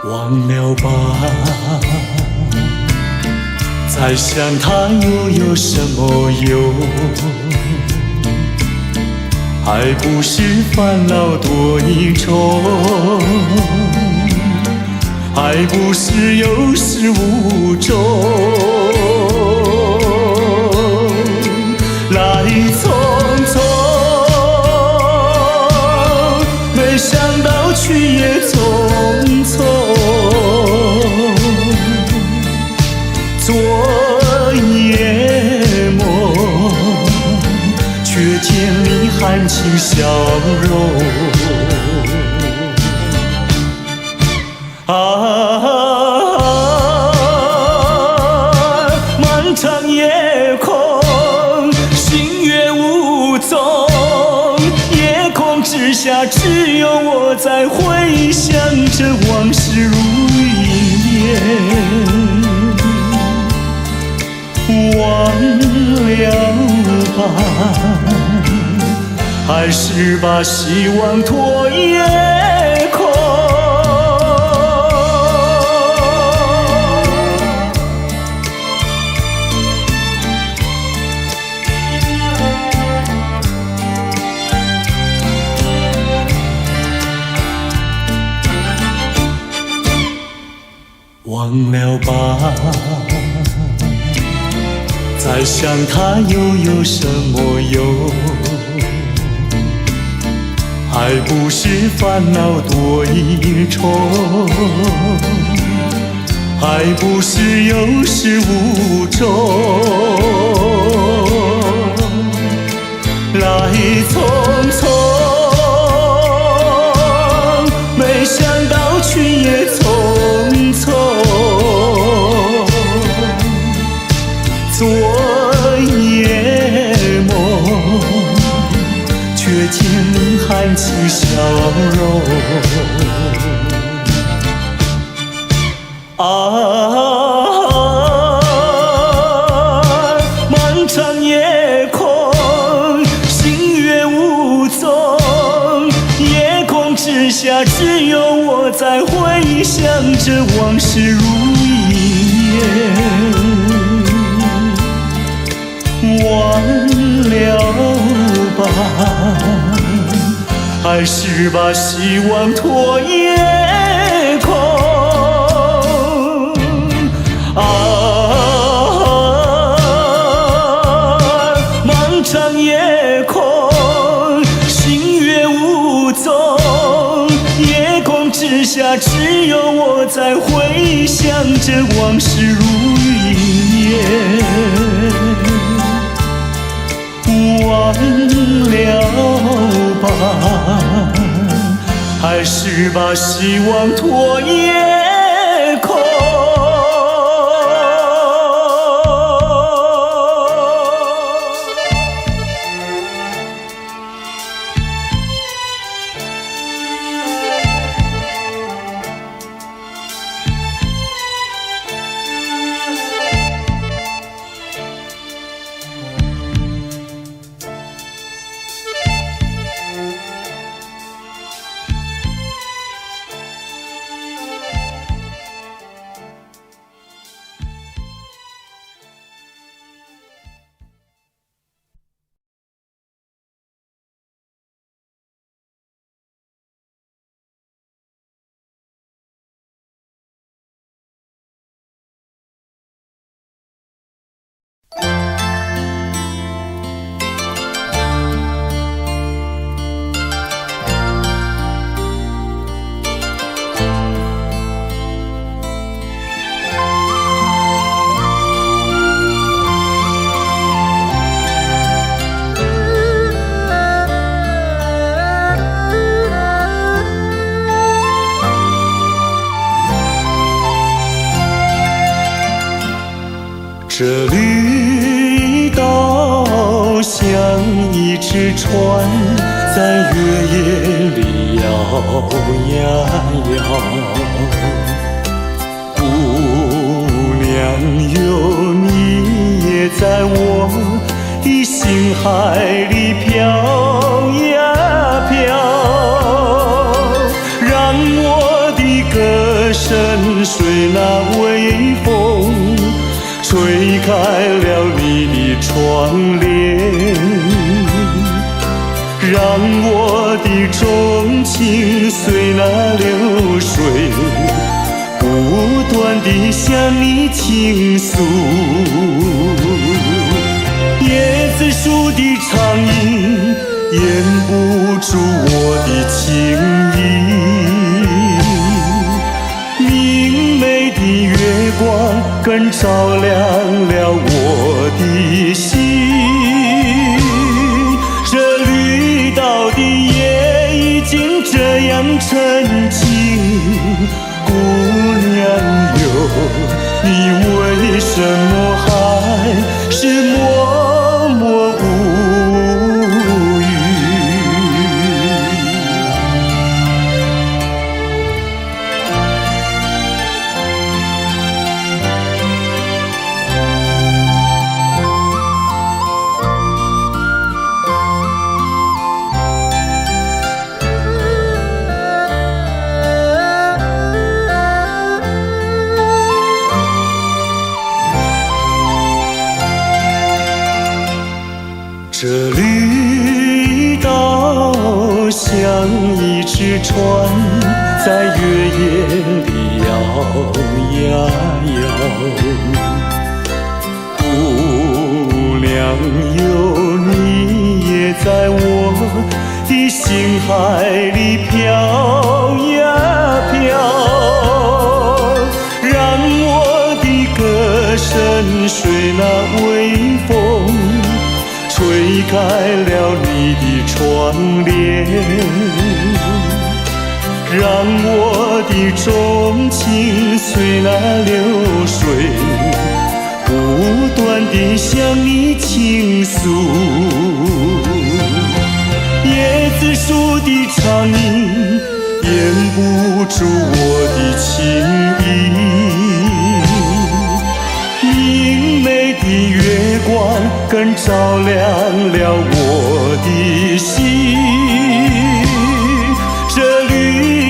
忘了吧，再想他又有什么用？还不是烦恼多一重，还不是有始无终。来匆匆，没想到去也匆匆。昨夜梦，却见你含情笑容。漫长夜空，星月无踪，夜空之下只有我在回想着往事如一念。忘了吧，还是把希望托夜空。忘了吧，再想他又有什么用？还不是烦恼多一重，还不是有始无终。来匆匆，没想到去也匆匆。昨夜梦，却见你含情笑容。漫长夜空，星月无踪，夜空之下只有我在回想着往事如一念。忘了吧，还是把希望托夜空。漫长夜空，星月无踪，夜空之下只有我在回想着往事如一念。忘了吧，还是把希望托夜空。这绿岛像一只船，在月夜里摇呀摇。姑娘哟，你也在我的心海里飘呀飘，让我的歌声随那微风吹开了你的窗帘，让情随那流水，不断地向你倾诉。叶子树的长影掩不住我的情意，明媚的月光更照亮了我的心。这绿岛的夜已经这样沉静，姑娘哟，你为什么还是默默无语？这绿岛像一只船，在月夜里摇呀摇。姑娘哟，你也在我的心海里飘呀飘，让我的歌声随那微风吹开了你的窗帘，让我的钟情随那流水，不断地向你倾诉。叶子树的长影掩不住我的情意，明媚的月光更照亮了我的心。这绿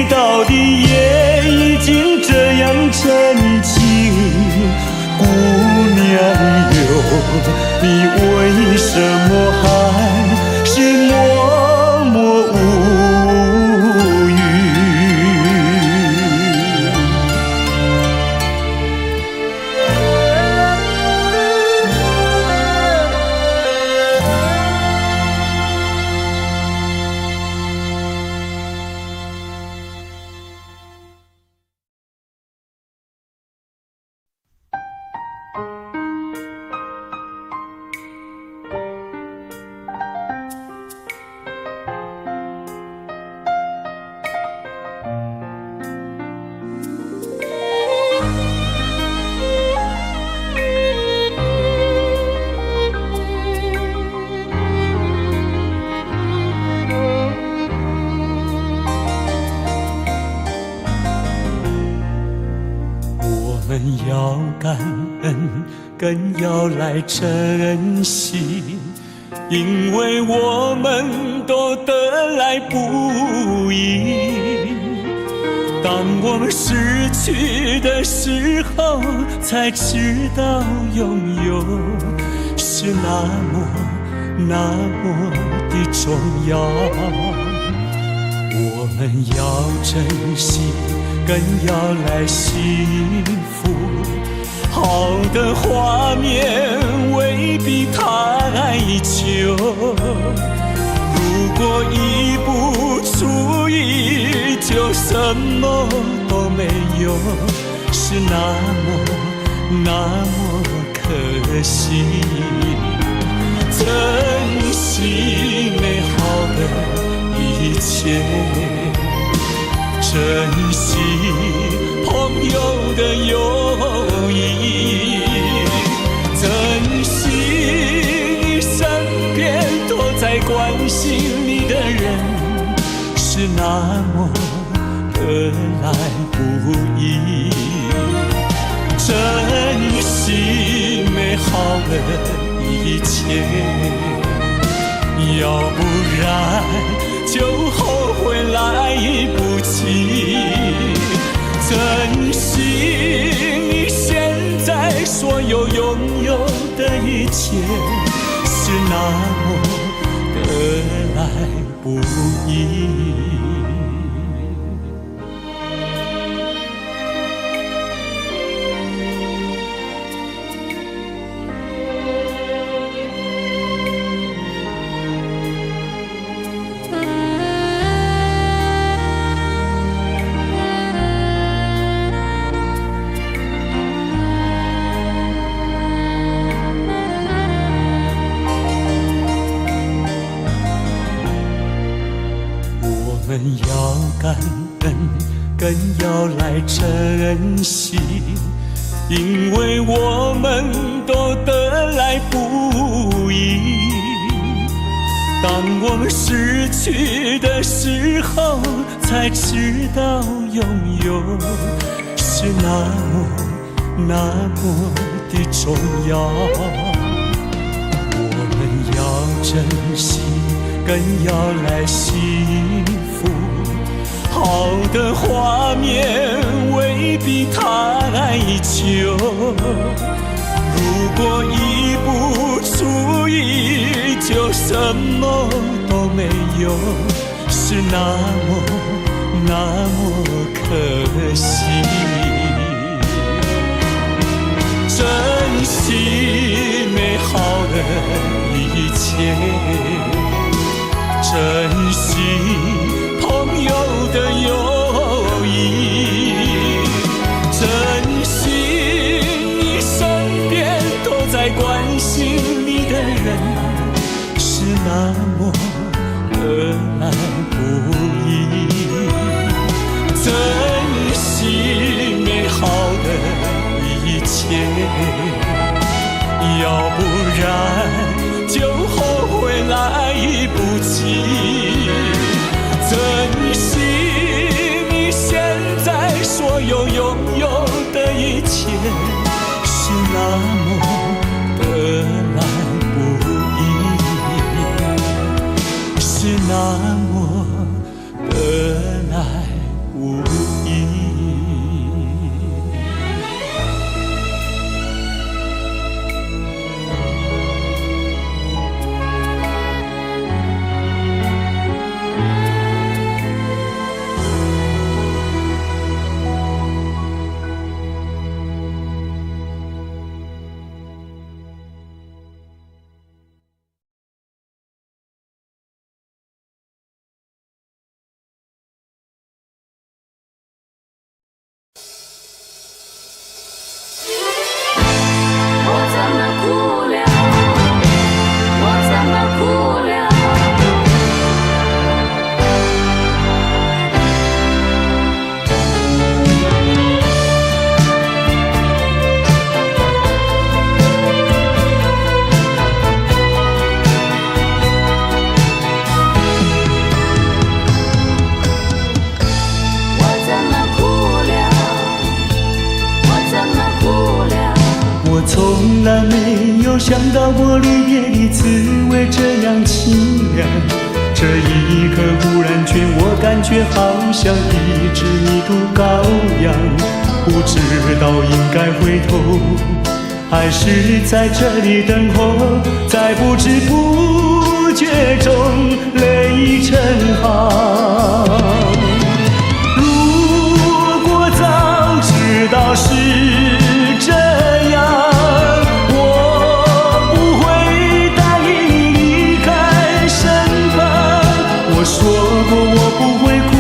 岛的夜已经这样沉静，姑娘哟，你为什么还是默默无语？我们要感恩，更要来珍惜，因为我们都得来不易。当我们失去的时候，才知道拥有是那么的重要。我们要珍惜，更要来幸福。好的画面未必太久，如果一不注意，就什么都没有，是那么可惜。珍惜美好的一切，珍惜朋友的友谊，珍惜你身边都在关心你的人，是那么得来不易。珍惜美好的一切，要不然就后悔来不及。珍惜你现在所有拥有的一切，是那么得来不易。更要来珍惜，因为我们都得来不易。当我们失去的时候，才知道拥有是那么的重要。我们要珍惜，更要来幸福。好的画面未必太久，如果一不注意，就什么都没有，是那么可惜。珍惜美好的一切，珍惜朋友的友谊，珍惜你身边都在关心你的人，是那么得来不易。珍惜美好的一切，要不然就后悔来不及。珍惜你现在所有拥有的一切，是那么得来不易，是那么得来不易。从来没有想到过离别的滋味这样凄凉，这一刻忽然间我感觉好像一只迷途羔羊，不知道应该回头还是在这里等候，在不知不觉中泪成行。如果早知道是这样，我说过我不会哭，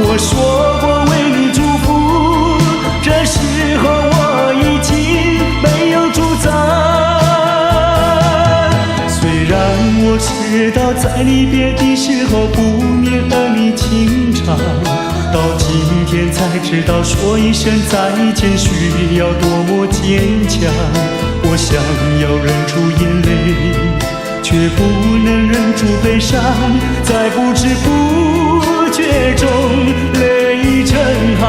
我说过为你祝福，这时候我已经没有主张。虽然我知道在离别的时候不免儿女情长，到今天才知道说一声再见需要多么坚强。我想要忍住眼泪，却不能忍住悲伤，在不知不觉中泪成行。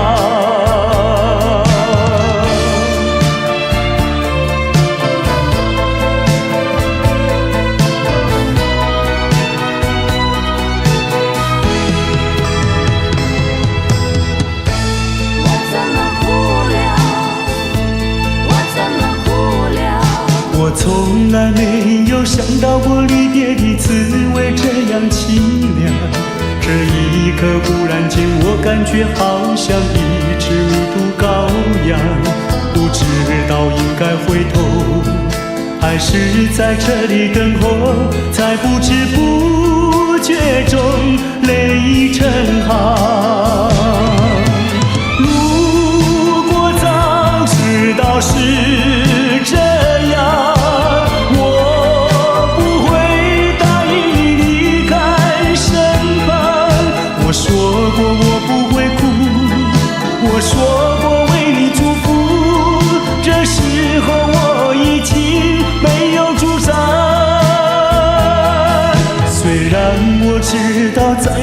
我从来没有想到过离别的滋味这样凄凉，这一刻忽然间我感觉好像一只迷途羔羊，不知道应该回头还是在这里等候，在不知不觉中泪成行。如果早知道是这样，我说过我不会哭，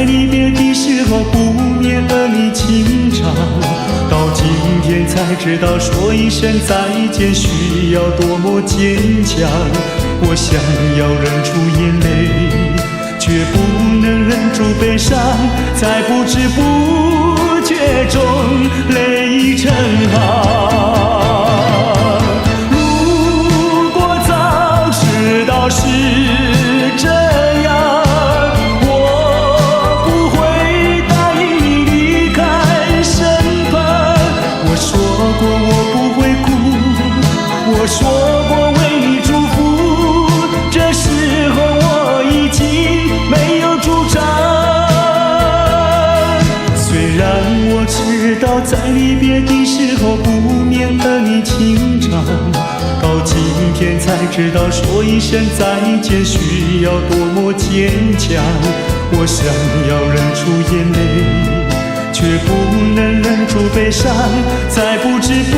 离别的时候不免和你轻唱，到今天才知道说一声再见需要多么坚强。我想要忍住眼泪，却不能忍住悲伤，在不知不觉中泪成行。如果早知道是这样，我不会答应你离开身旁。我说过我不会哭，我说过为你祝福，这时候我已经没有主张。虽然我知道在离别的时候不免和你轻唱，到今天才知道说一声再见需要多么坚强。我想要忍住眼泪，却不能忍住悲伤，在不知不